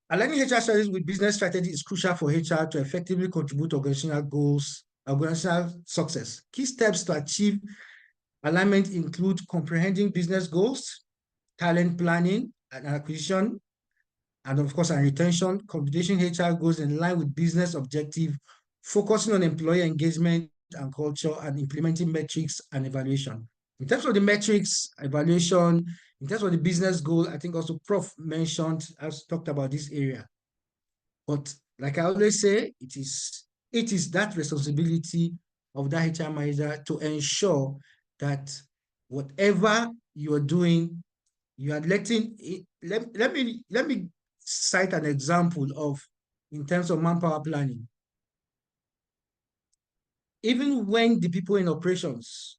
Aligning HR strategies with business strategy is crucial for HR to effectively contribute to organizational goals, organizational success. Key steps to achieve alignment include comprehending business goals, talent planning and acquisition, and of course, and retention. Compensation HR goes in line with business objective, focusing on employee engagement and culture, and implementing metrics and evaluation. In terms of the metrics, evaluation, in terms of the business goal, I think also Prof mentioned, has talked about this area. But like I always say, it is that responsibility of the HR manager to ensure that whatever you are doing, you are letting it, let me cite an example of in terms of manpower planning. Even when the people in operations,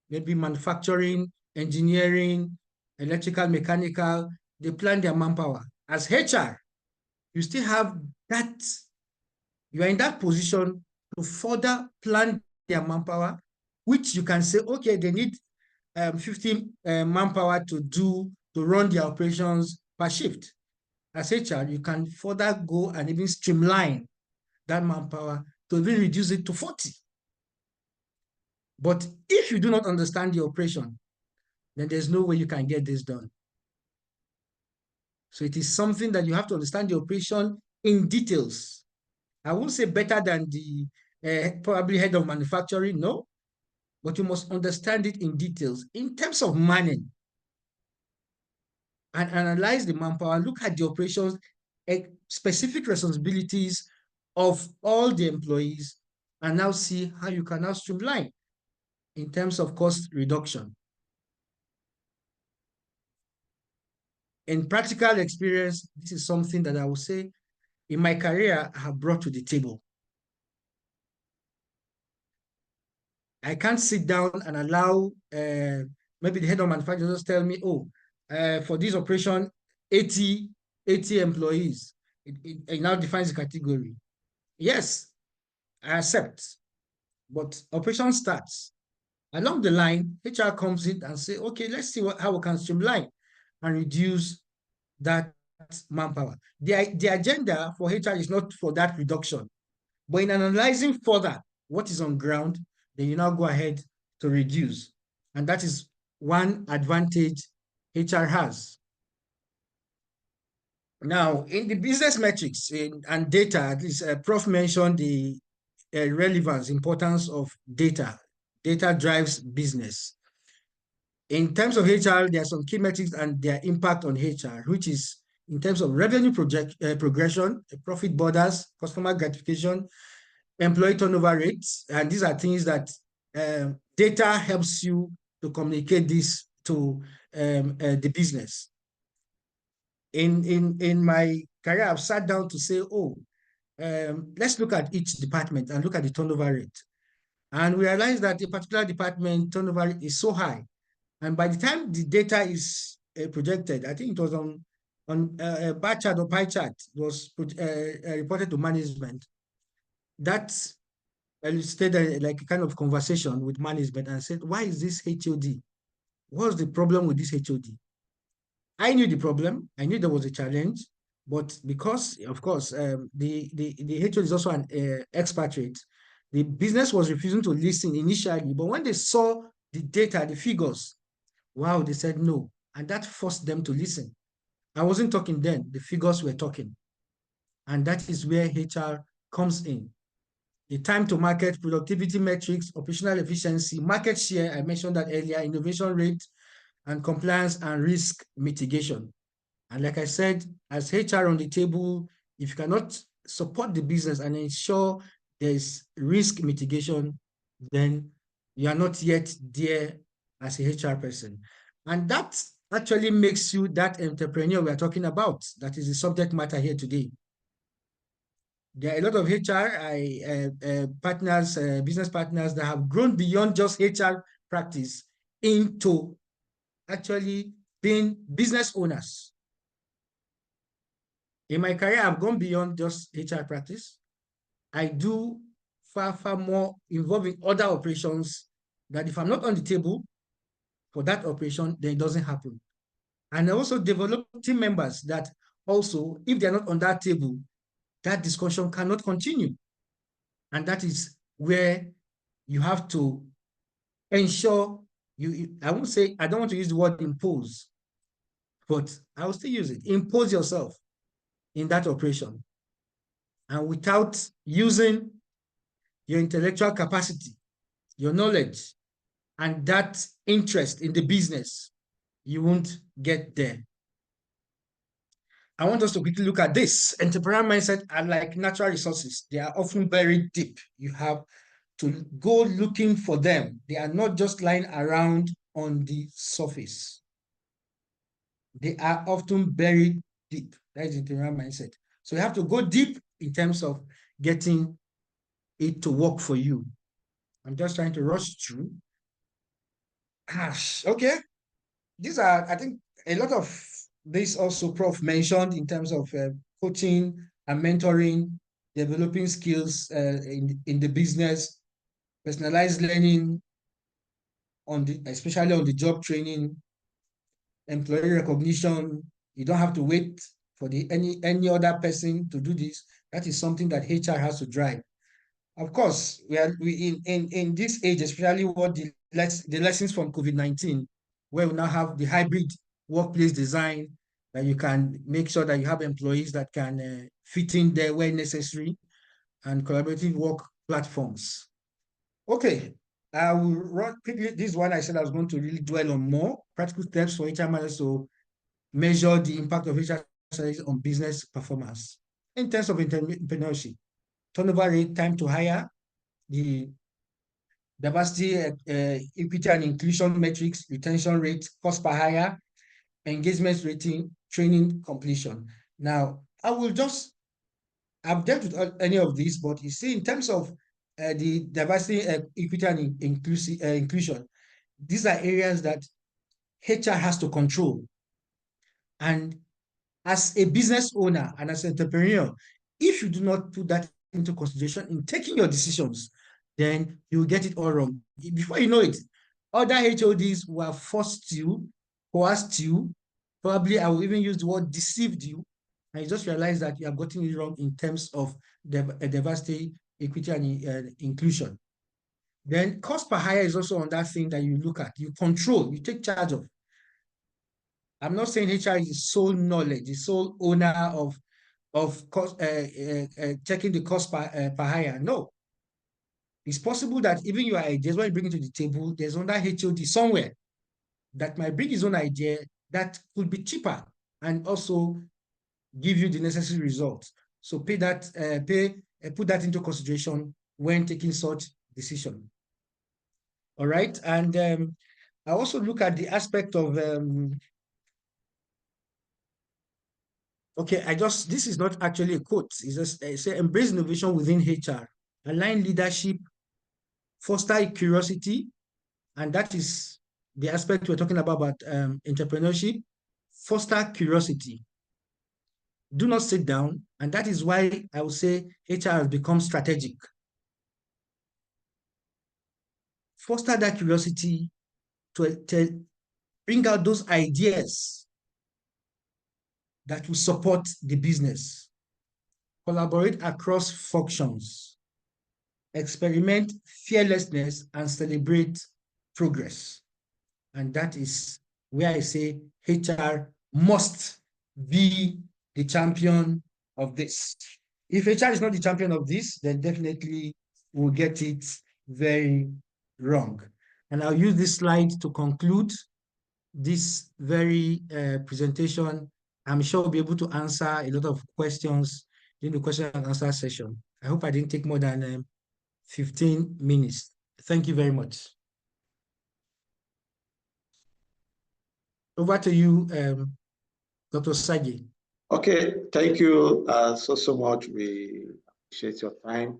maybe manufacturing, engineering, electrical, mechanical, they plan their manpower. As HR, you still have that, you are in that position to further plan their manpower, which you can say, okay, they need 15 manpower to run their operations per shift. As HR, you can further go and even streamline that manpower to even reduce it to 40. But if you do not understand the operation, then there's no way you can get this done. So it is something that you have to understand the operation in details. I won't say better than the probably head of manufacturing, no, but you must understand it in details in terms of manning and analyze the manpower, look at the operations, specific responsibilities of all the employees, and now see how you can now streamline in terms of cost reduction. In practical experience, this is something that I would say in my career I have brought to the table. I can't sit down and allow maybe the head of manufacturing just tell me, oh, for this operation, 80 employees. It now defines the category. Yes, I accept, but operation starts. Along the line, HR comes in and say, okay, let's see how we can streamline and reduce that manpower. The agenda for HR is not for that reduction, but in analyzing further what is on ground, then you now go ahead to reduce. And that is one advantage HR has. Now, in the business metrics and data, at least Prof mentioned the relevance, importance of data. Data drives business. In terms of HR, there are some key metrics and their impact on HR, which is in terms of revenue progression, profit borders, customer gratification, employee turnover rates. And these are things that data helps you to communicate this to the business. In my career, I've sat down to say, oh, let's look at each department and look at the turnover rate. And we realized that a particular department turnover rate is so high. And by the time the data is projected, I think it was on a bar chart or pie chart, it was reported to management. That elicited like a kind of conversation with management and said, why is this HOD? What's the problem with this HOD? I knew the problem. I knew there was a challenge, but because, of course, the HOD is also an expatriate, the business was refusing to listen initially. But when they saw the data, the figures, wow, they said no. And that forced them to listen. I wasn't talking then. The figures were talking. And that is where HR comes in. The time to market, productivity metrics, operational efficiency, market share, I mentioned that earlier, innovation rate, and compliance and risk mitigation. And like I said, as HR on the table, if you cannot support the business and ensure there's risk mitigation, then you are not yet there as a HR person. And that actually makes you that entrepreneur we are talking about. That is the subject matter here today. There are a lot of HR partners, business partners that have grown beyond just HR practice into actually being business owners. In my career, I've gone beyond just HR practice. I do far, far more involving other operations that if I'm not on the table for that operation, then it doesn't happen. And I also develop team members that also, if they're not on that table, that discussion cannot continue. And that is where you have to ensure I won't say, I don't want to use the word impose, but I will still use it. Impose yourself in that operation. And without using your intellectual capacity, your knowledge, and that interest in the business, you won't get there. I want us to quickly look at this. Entrepreneurial mindset are like natural resources. They are often buried deep. You have to go looking for them. They are not just lying around on the surface. They are often buried deep. That is entrepreneurial mindset. So you have to go deep in terms of getting it to work for you. I'm just trying to rush through. Gosh, okay. These are, I think, a lot of this also Prof mentioned in terms of coaching and mentoring, developing skills in the business, personalized learning, especially on the job training, employee recognition. You don't have to wait for any other person to do this. That is something that HR has to drive. Of course, we in this age, especially what the lessons from COVID-19, where we now have the hybrid workplace design, that you can make sure that you have employees that can fit in there where necessary, and collaborative work platforms. Okay, I will run quickly. This one I said I was going to really dwell on more practical steps for HR managers to measure the impact of HR strategies on business performance in terms of entrepreneurship. Turnover rate, time to hire, the diversity, equity and inclusion metrics, retention rate, cost per hire, engagement rating, training completion. Now, I've dealt with any of these, but you see, in terms of the diversity, equity and inclusion, these are areas that HR has to control. And as a business owner and as an entrepreneur, if you do not put that into consideration in taking your decisions, then you will get it all wrong. Before you know it, other HODs will have forced you, coerced you, probably I will even use the word deceived you, and you just realize that you have gotten it wrong in terms of diversity, equity, and inclusion. Then cost per hire is also on that thing that you look at, you control, you take charge of. I'm not saying HR is the sole knowledge, the sole owner of cost, checking the cost per hire. No. It's possible that even your ideas, when you bring it to the table, there's another HOD somewhere that might bring his own idea that could be cheaper and also give you the necessary results. So put that into consideration when taking such decision. All right, and I also look at the aspect of okay, this is not actually a quote. It's just say embrace innovation within HR, align leadership, foster curiosity, and that is the aspect we're talking about entrepreneurship. Foster curiosity. Do not sit down, and that is why I would say HR has become strategic. Foster that curiosity to bring out those ideas that will support the business. Collaborate across functions. Experiment fearlessness and celebrate progress. And that is where I say HR must be the champion of this. If HR is not the champion of this, then definitely we'll get it very wrong. And I'll use this slide to conclude this very presentation. I'm sure we'll be able to answer a lot of questions in the question and answer session. I hope I didn't take more than 15 minutes. Thank you very much. Over to you, Dr. Sagi. Okay, thank you so much. We appreciate your time.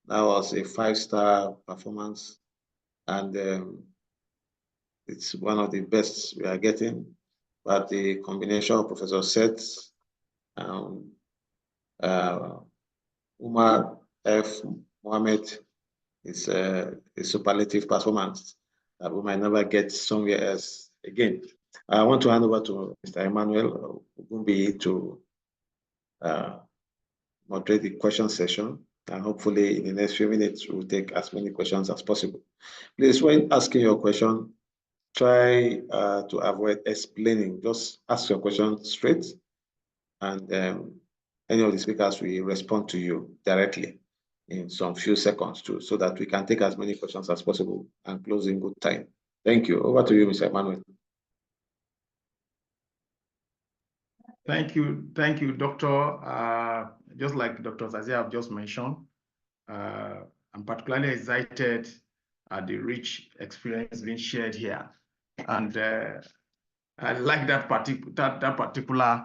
That was a 5-star performance, and it's one of the best we are getting. But the combination of Professor Seth, Umar F. Mohammed is a superlative performance that we might never get somewhere else again. I want to hand over to Mr. Emmanuel Ogunbiyi to moderate the question session, and hopefully in the next few minutes, we'll take as many questions as possible. Please, when asking your question, try to avoid explaining. Just ask your question straight, and any of the speakers will respond to you directly in some few seconds too, so that we can take as many questions as possible and close in good time. Thank you. Over to you, Mr. Emmanuel. Thank you, Doctor. Just like Dr. Zazia have just mentioned, I'm particularly excited at the rich experience being shared here, and I like that particular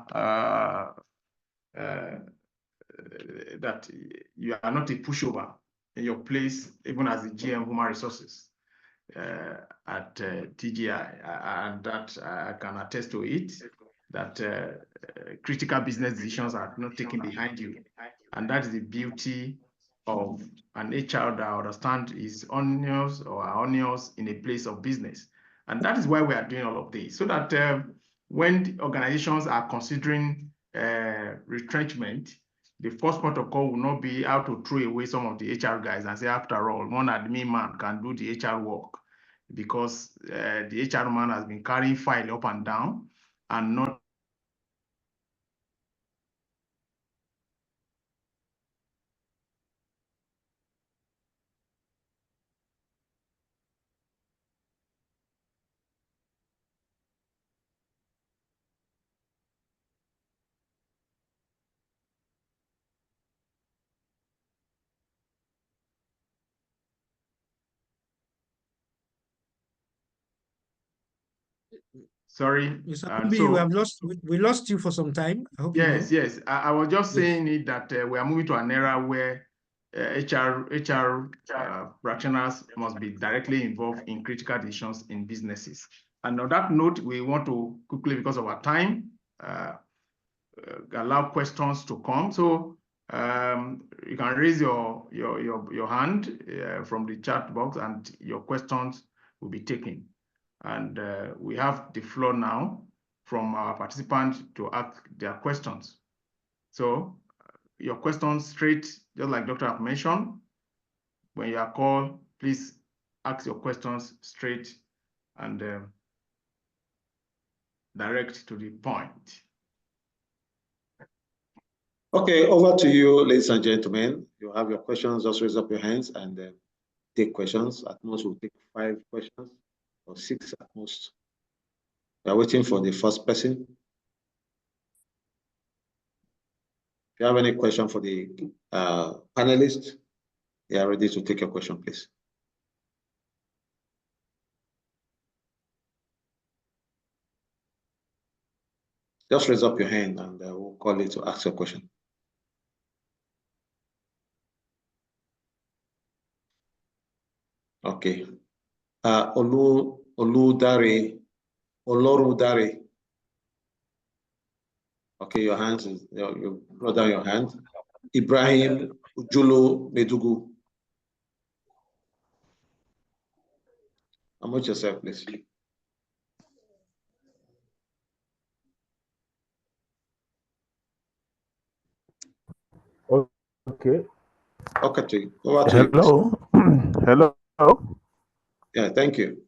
that you are not a pushover in your place, even as the GM Human Resources at TGI, and that I can attest to it, that critical business decisions are not taken behind you. And that is the beauty of an HR that understands his onions or our onions in a place of business. And that is why we are doing all of this, so that when organizations are considering retrenchment, the first port of call will not be how to throw away some of the HR guys and say, after all, one admin man can do the HR work, because the HR man has been carrying file up and down and not sorry. We lost you for some time. I hope yes, you know. Yes. I was just saying it that we are moving to an era where HR practitioners must be directly involved in critical decisions in businesses. And on that note, we want to quickly, because of our time, allow questions to come. So you can raise your hand from the chat box, and your questions will be taken. And we have the floor now from our participants to ask their questions. So your questions straight, just like Dr. have mentioned. When you are called, please ask your questions straight and direct to the point. Okay, over to you, ladies and gentlemen. You have your questions, just raise up your hands and take questions. At most, we'll take 5 questions or 6 at most. We are waiting for the first person. If you have any question for the panelists, they are ready to take your question, please. Just raise up your hand and we'll call you to ask your question. Okay. Olorudare. Okay, your hands is you brought down your hand. Ibrahim Ujulo Medugu. Unmute yourself, please. Okay. Okay, to you. Over to Hello. you. Hello. Yeah, thank you.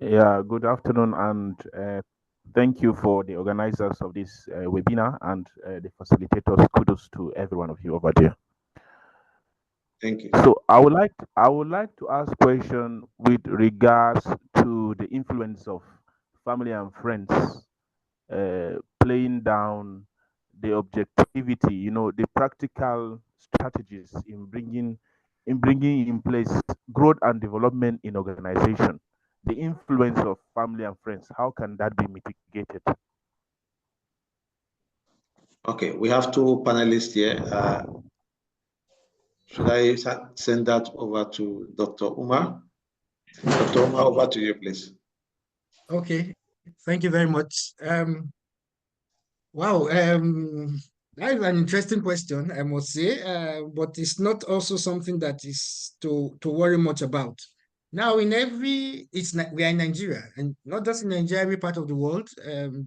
Yeah, good afternoon, and thank you for the organizers of this webinar and the facilitators. Kudos to every one of you over there. Thank you. So I would like to ask a question with regards to the influence of family and friends playing down the objectivity, you know, the practical strategies in bringing in place growth and development in organization. The influence of family and friends, how can that be mitigated? Okay, we have 2 panelists here. Should I send that over to Dr. Umar? Dr. Umar, over to you, please. Okay, thank you very much. Wow, that is an interesting question, I must say, but it's not also something that is to worry much about. Now, we are in Nigeria, and not just in Nigeria, every part of the world,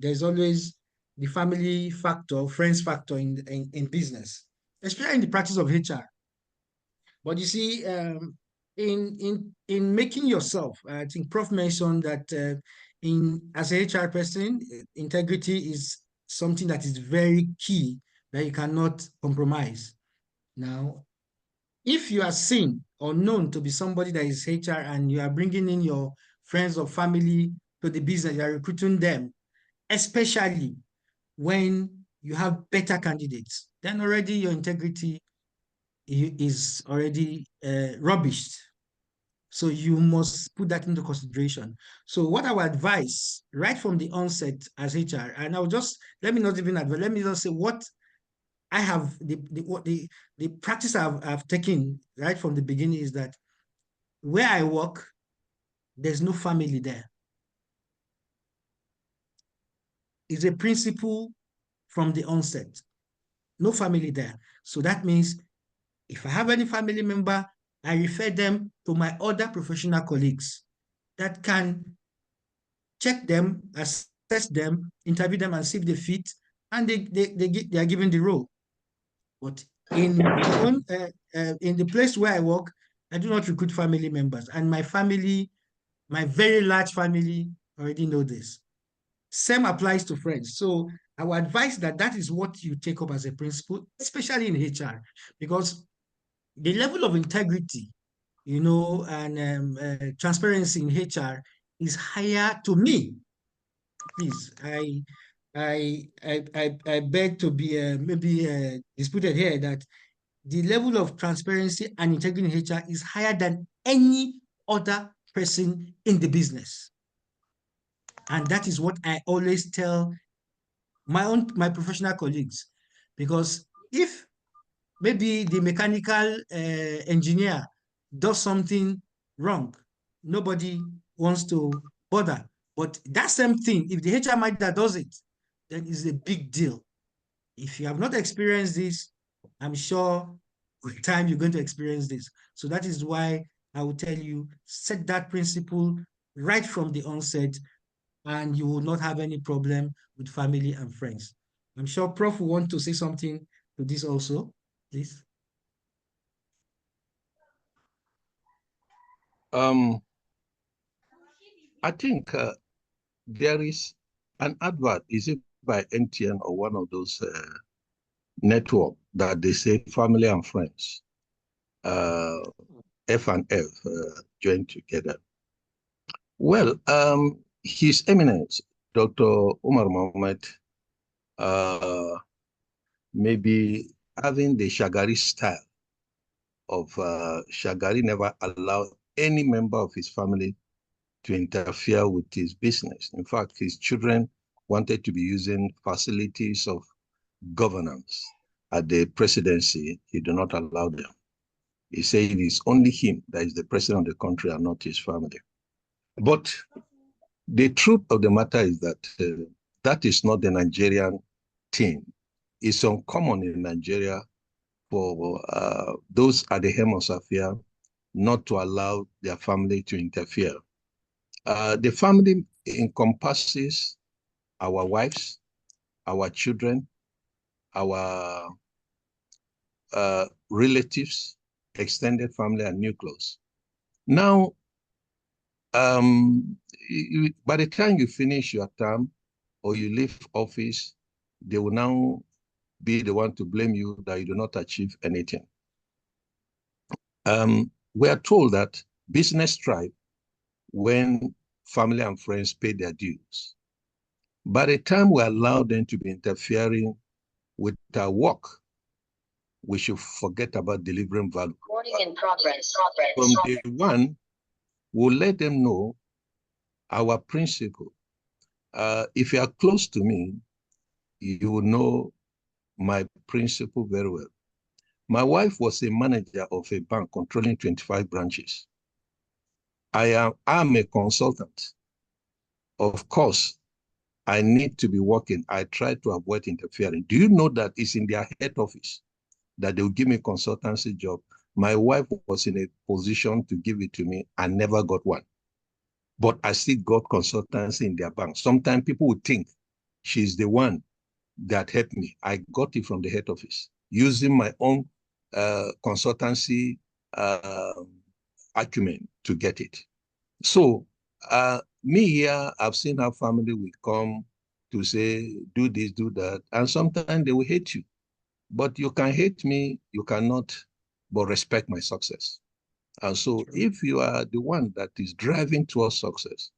there's always the family factor, friends factor in business, especially in the practice of HR. But you see, in making yourself, I think Prof mentioned that as a HR person, integrity is something that is very key that you cannot compromise. Now, if you are seen or known to be somebody that is HR and you are bringing in your friends or family to the business, you are recruiting them, especially when you have better candidates, then already your integrity is already rubbished. So you must put that into consideration. So what I would advise right from the onset as HR, and I'll just, let me not even advise, let me just say what I have, the practice I've taken right from the beginning is that where I work, there's no family there. It's a principle from the onset. No family there. So that means if I have any family member, I refer them to my other professional colleagues that can check them, assess them, interview them, and see if they fit, and they are given the role. But in my own, in the place where I work, I do not recruit family members, and my family, my very large family, already know this. Same applies to friends. So I would advise that that is what you take up as a principle, especially in HR, because the level of integrity, you know, and transparency in HR is higher to me. Please, I beg to be maybe disputed here that the level of transparency and integrity in HR is higher than any other person in the business. And that is what I always tell my professional colleagues, because if maybe the mechanical engineer does something wrong, nobody wants to bother. But that same thing, if the HR manager does it, then it's a big deal. If you have not experienced this, I'm sure with time you're going to experience this. So that is why I will tell you, set that principle right from the onset, and you will not have any problem with family and friends. I'm sure Prof will want to say something to this also, please. I think there is an advert, is it by MTN or one of those network that they say family and friends, F and F joined together. Well, His Eminence, Dr. Umar Mohammed, maybe having the Shagari style of Shagari never allowed any member of his family to interfere with his business. In fact, his children wanted to be using facilities of governance at the presidency. He did not allow them. He said it is only him that is the president of the country and not his family. But the truth of the matter is that that is not the Nigerian thing. It's uncommon in Nigeria for those at the helm of affairs not to allow their family to interfere. The family encompasses our wives, our children, our relatives, extended family, and nucleus. Now, by the time you finish your term or you leave office, they will now be the one to blame you that you do not achieve anything. We are told that business thrives when family and friends pay their dues. By the time we allow them to be interfering with our work, we should forget about delivering value. Recording in progress. From day one, we'll let them know our principle. If you are close to me, you will know my principle very well. My wife was a manager of a bank controlling 25 branches. I am a consultant. Of course, I need to be working. I try to avoid interfering. Do you know that it's in their head office that they'll give me consultancy job? My wife was in a position to give it to me. I never got one. But I still got consultancy in their bank. Sometimes people would think she's the one that helped me. I got it from the head office using my own consultancy acumen to get it. So me here, I've seen how family will come to say, do this, do that. And sometimes they will hate you. But you can hate me, you cannot, but respect my success. And so if you are the one that is driving towards success,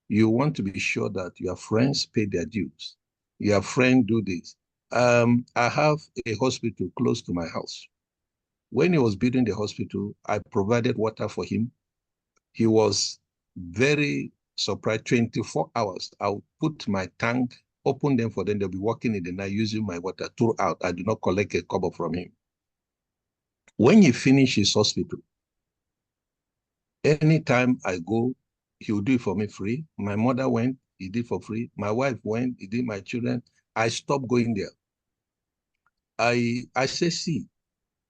you want to be sure that your friends pay their dues. Your friend do this. I have a hospital close to my house. When he was building the hospital, I provided water for him. He was very surprised. 24 hours, I'll put my tank, open them for them. They'll be working in the night using my water throughout. I do not collect a kobo from him. When he finished his hospital, anytime I go, he will do it for me free. My mother went, he did for free. My wife went, he did. My children. I stopped going there. I say, see,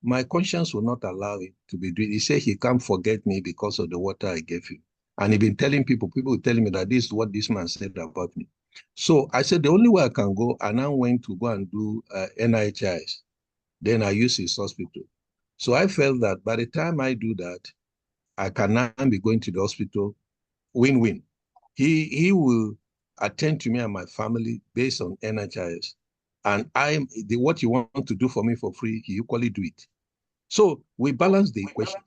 my conscience will not allow it to be doing. He said he can't forget me because of the water I gave him. And he been telling people were telling me that this is what this man said about me. So I said, the only way I can go, and I went to go and do NIHIS. Then I use his hospital. So I felt that by the time I do that, I can now be going to the hospital, win-win. He will attend to me and my family based on NHIS. And what you want to do for me for free, he equally do it. So we balance the equation.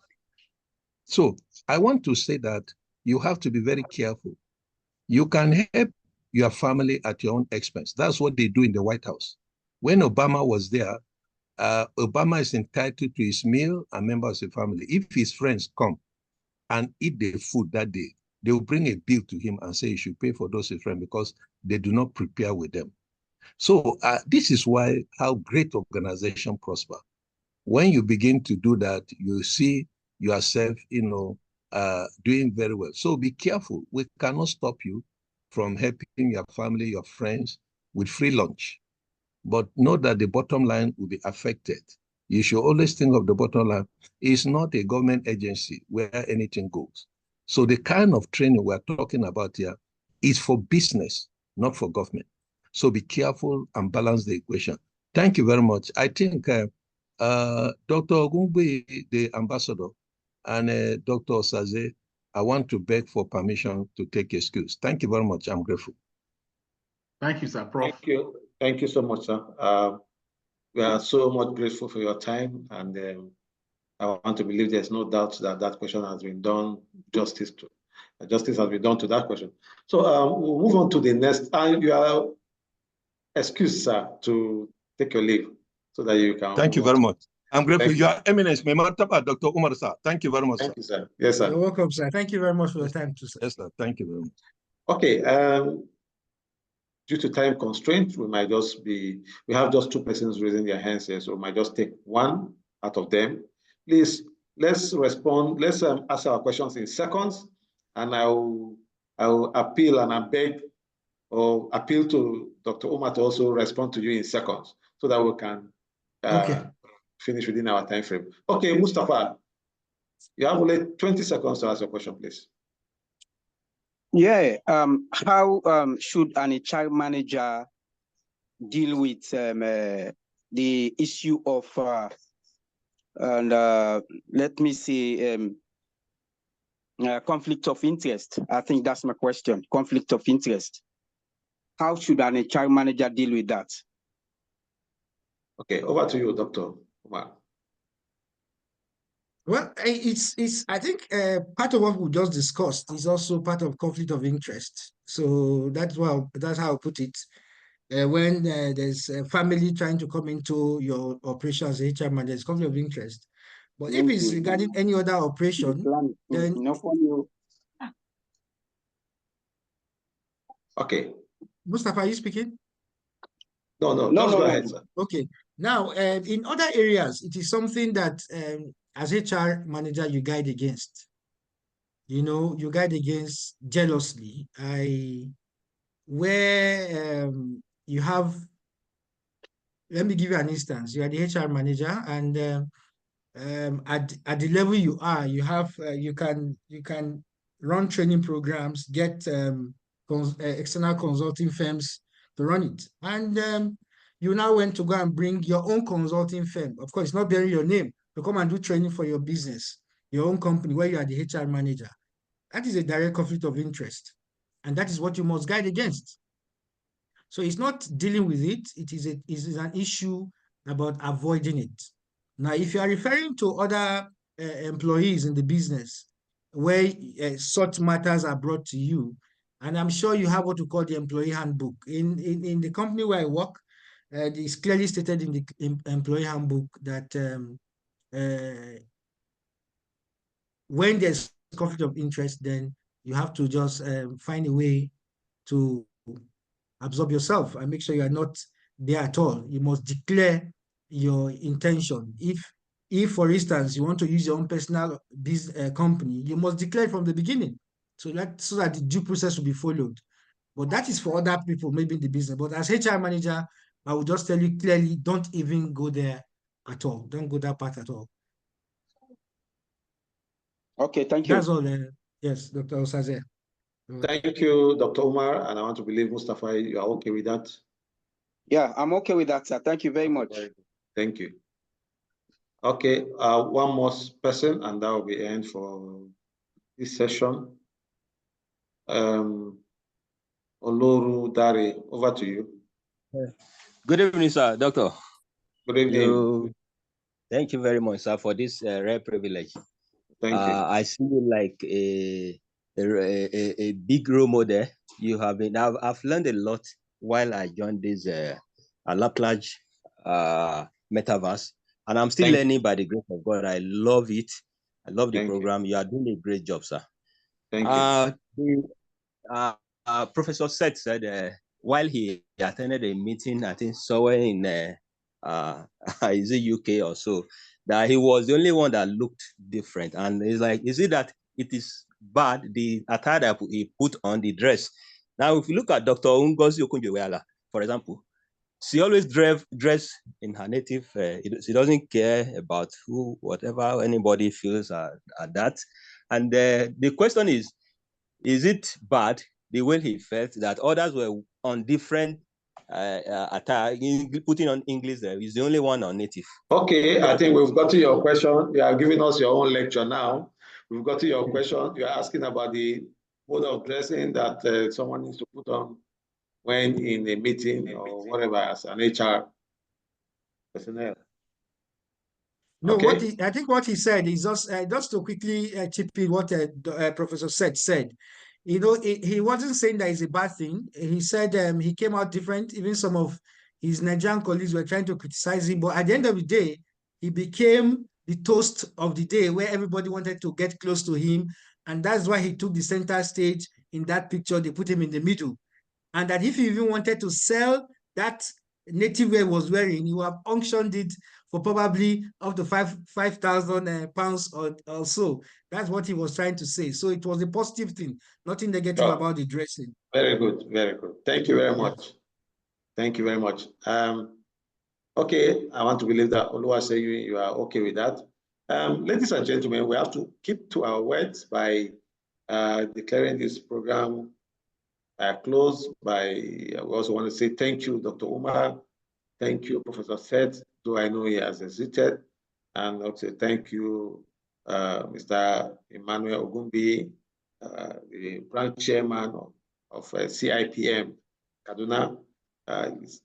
So I want to say that you have to be very careful. You can help your family at your own expense. That's what they do in the White House. When Obama was there, Obama is entitled to his meal and members of the family. If his friends come and eat the food that day, they will bring a bill to him and say he should pay for those his friends because they do not prepare with them. So this is why how great organization prosper. When you begin to do that, you see yourself, doing very well. So be careful. We cannot stop you from helping your family, your friends with free lunch. But know that the bottom line will be affected. You should always think of the bottom line. It's not a government agency where anything goes. So the kind of training we're talking about here is for business, not for government. So be careful and balance the equation. Thank you very much. I think Dr. Ogungbe, the ambassador, and Dr. Osaze, I want to beg for permission to take excuse. Thank you very much. I'm grateful. Thank you, sir. Prof. Thank you. Thank you so much, sir. We are so much grateful for your time, and I want to believe there's no doubt that that question has been done justice to. Justice has been done to that question. So we'll move on to the next. You are excused, sir, to take your leave so that you can. Thank you very much. I'm grateful. Your Eminence, Dr. Umar, sir. Thank you very much, Thank sir. you, sir. Yes, sir. You're welcome, sir. Thank you very much for your time, too, sir. Yes, sir. Thank you very much. Okay. Due to time constraint, we have just 2 persons raising their hands here, so we might just take one out of them. Please, let's respond. Let's ask our questions in seconds, and I will appeal and I beg or appeal to Dr. Umar to also respond to you in seconds so that we can finish within our time frame. Okay, Mustafa, you have only 20 seconds to ask your question, please. Yeah, how should an HR manager deal with the issue of let me see, conflict of interest? I think that's my question. Conflict of interest. How should an HR manager deal with that? Okay, over to you, Dr. Umar. Well, I think part of what we just discussed is also part of conflict of interest. So that's how I put it. When there's a family trying to come into your operation as a HR manager, there's conflict of interest. But if it's regarding any other operation, then okay. Mustafa, are you speaking? No, go ahead, sir. Okay. Now, in other areas, it is something that as HR manager, you guide against. You guide against jealously. Where you have, let me give you an instance. You are the HR manager, and at the level you are, you can run training programs, get external consulting firms to run it, and you now went to go and bring your own consulting firm. Of course, it's not bearing your name, to come and do training for your business, your own company, where you are the HR manager. That is a direct conflict of interest. And that is what you must guide against. So it's not dealing with it, it is an issue about avoiding it. Now, if you are referring to other employees in the business where such matters are brought to you, and I'm sure you have what we call the employee handbook. In the company where I work, it's clearly stated in the employee handbook that when there's conflict of interest, then you have to just find a way to absorb yourself and make sure you are not there at all. You must declare your intention. If for instance, you want to use your own personal business company, you must declare from the beginning so that the due process will be followed. But that is for other people, maybe in the business. But as HR manager, I will just tell you clearly, don't even go there at all. Don't go that path at all. Okay, thank you. That's all. Yes, Dr. Osaze. Thank you, Dr. Umar, and I want to believe, Mustafa, you are okay with that? Yeah, I'm okay with that, sir. Thank you very much. Thank you. Okay, one more person, and that will be end for this session. Oloru Dari, over to you. Good evening, sir, Doctor. Good evening. Thank you very much, sir, for this rare privilege. Thank you. I see you like a big role model. You have been. I've learned a lot while I joined this 𝐶𝐴 metaverse, and I'm still learning by the grace of God. I love it. I love the program. You are doing a great job, sir. Thank you. Professor Seth said while he attended a meeting, I think somewhere in is it UK or so, that he was the only one that looked different. And he's like, is it that it is bad, the attire that he put on, the dress? Now, if you look at Dr. 𝐂𝐚𝐫𝐭𝐞𝐫, for example, she always dress in her native. She doesn't care about whatever anybody feels at that. And the question is it bad the way he felt that others were on different attire, putting on English there? He's the only one on native. Okay, I think we've got to your question. You are giving us your own lecture now. We've got to your question. You are asking about the mode of dressing that someone needs to put on when in a meeting or whatever as an HR personnel. No, okay. I think what he said is just to quickly chip in what Professor said. You know, he wasn't saying that it's a bad thing. He said he came out different. Even some of his Nigerian colleagues were trying to criticize him. But at the end of the day, he became the toast of the day where everybody wanted to get close to him. And that's why he took the center stage in that picture. They put him in the middle. And that if he even wanted to sell that native wear was wearing, he would have auctioned it for probably up to 5,000 pounds or so. That's what he was trying to say. So it was a positive thing, nothing negative about the dressing. Very good, very good. Thank you very much. Thank you very much. Okay, I want to believe that Oluwaseyi, you are okay with that. Ladies and gentlemen, we have to keep to our words by declaring this program closed. We also want to say thank you, Dr. Umar. Thank you, Professor Seth, though I know he has exited. And also thank you, Mr. Emmanuel Ogumbi, the branch chairman of CIPM Kaduna.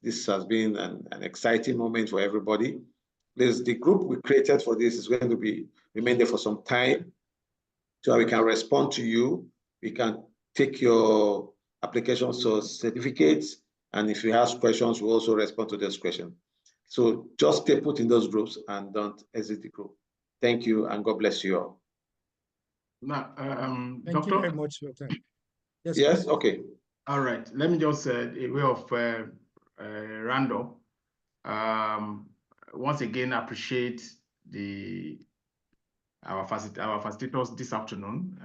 This has been an exciting moment for everybody. The group we created for this is going to remain there for some time so we can respond to you. We can take your applications or certificates, and if you have questions, we'll also respond to those questions. So just stay put in those groups and don't exit the group. Thank you, and God bless you all. Now, Thank Doctor? you very much for your time. Yes, okay. All right, let me just a way of random. Once again, appreciate our facilitators this afternoon,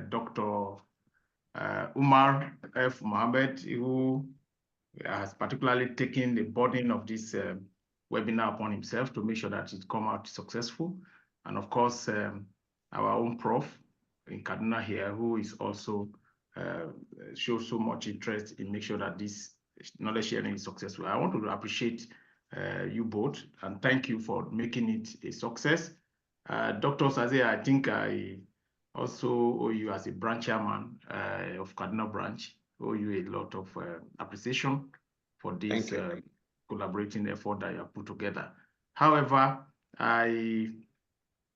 Dr. Umar F. Mohammed, who has particularly taken the burden of this webinar upon himself to make sure that it come out successful. And of course, our own prof in Kaduna here, who is also shows so much interest in make sure that this knowledge sharing is successful. I want to appreciate you both, and thank you for making it a success. Dr. Saze, I think I also owe you as a branch chairman of Cardinal Branch, owe you a lot of appreciation for this collaborating effort that you have put together. However, I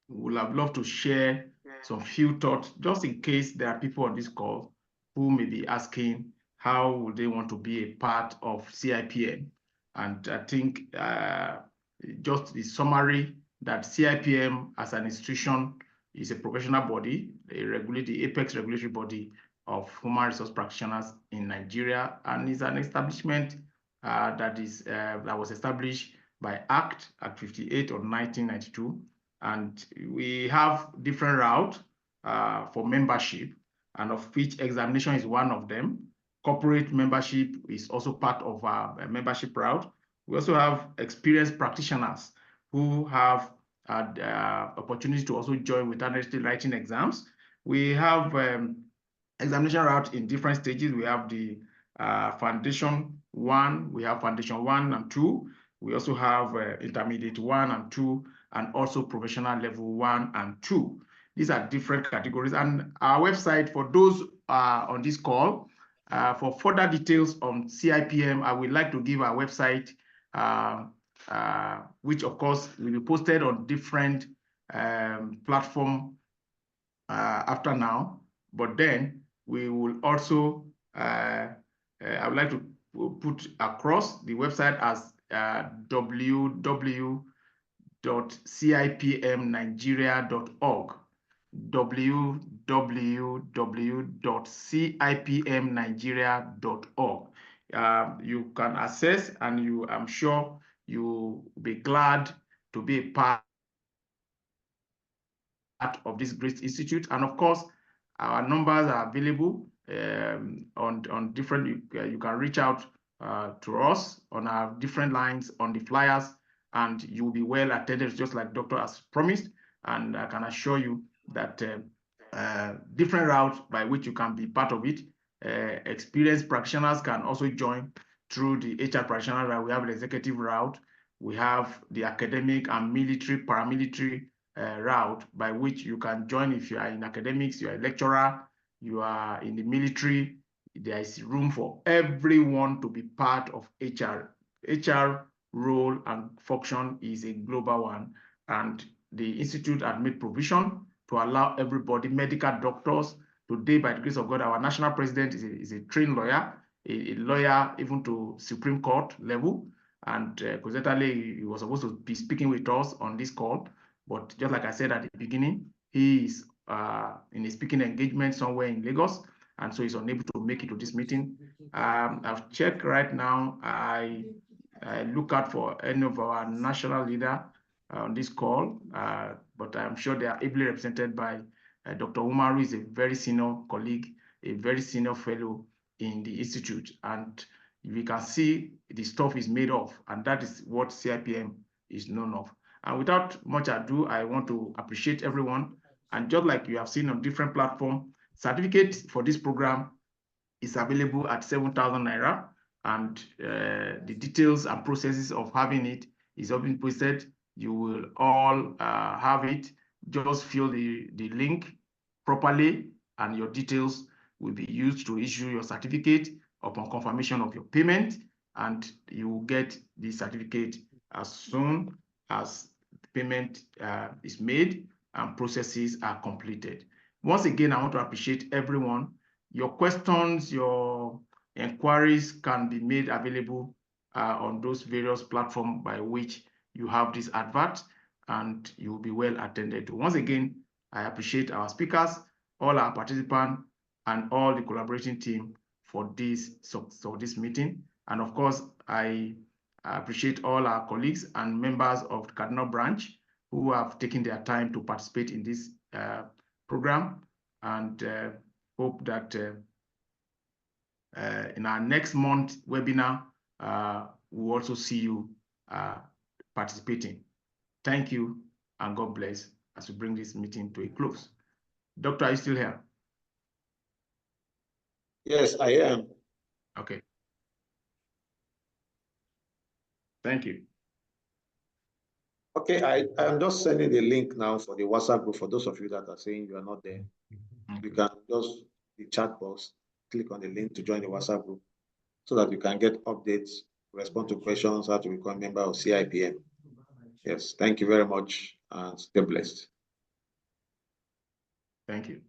would have loved to share some few thoughts, just in case there are people on this call who may be asking how would they want to be a part of CIPM. And I think just the summary that CIPM as an institution is a professional body, the apex regulatory body of human resource practitioners in Nigeria, and is an establishment that was established by Act 58 of 1992. And we have different routes for membership, and of which examination is one of them. Corporate membership is also part of our membership route. We also have experienced practitioners who have had opportunity to also join with analytical writing exams. We have examination route in different stages. We have the Foundation 1, we have Foundation 1 and 2. We also have Intermediate 1 and 2, and also Professional Level 1 and 2. These are different categories. And our website, for those on this call, for further details on CIPM, I would like to give our website, which of course will be posted on different platforms after now. But then we will also, I would like to put across the website as www.cipmnigeria.org, www.cipmnigeria.org. You can access, and I'm sure you'll be glad to be a part of this great institute. And of course, our numbers are available on different, you can reach out to us on our different lines on the flyers, and you'll be well attended, just like Doctor has promised. And I can assure you that different routes by which you can be part of it. Experienced practitioners can also join through the HR practitioner route. We have the executive route. We have the academic and military, paramilitary route by which you can join if you are in academics, you are a lecturer, you are in the military. There is room for everyone to be part of HR. HR role and function is a global one, and the Institute had made provision to allow everybody, medical doctors. Today, by the grace of God, our national president is a trained lawyer, a lawyer even to Supreme Court level. And coincidentally, he was supposed to be speaking with us on this call. But just like I said at the beginning, he is in a speaking engagement somewhere in Lagos, and so he's unable to make it to this meeting. I've checked right now. I look out for any of our national leader on this call, but I'm sure they are ably represented by Dr. Umaru, is a very senior colleague, a very senior fellow in the institute, and we can see the stuff is made of, and that is what CIPM is known of. And without much ado, I want to appreciate everyone. And just like you have seen on different platforms, certificate for this program is available at 7,000 Naira. And the details and processes of having it is being posted. You will all have it. Just fill the link properly, and your details will be used to issue your certificate upon confirmation of your payment, and you will get the certificate as soon as the payment is made and processes are completed. Once again, I want to appreciate everyone. Your questions, your inquiries can be made available on those various platforms by which you have this advert, and you will be well attended to. Once again, I appreciate our speakers, all our participants, and all the collaborating team for this meeting. And of course, I appreciate all our colleagues and members of the Cardinal Branch who have taken their time to participate in this program, and hope that in our next month webinar, we'll also see you participating. Thank you, and God bless as we bring this meeting to a close. Doctor, are you still here? Yes, I am. Okay. Thank you. Okay, I'm just sending the link now for the WhatsApp group for those of you that are saying you are not there. You can just the chat box, click on the link to join the WhatsApp group so that you can get updates, respond to questions, how to become a member of CIPM. Yes, thank you very much and stay blessed. Thank you.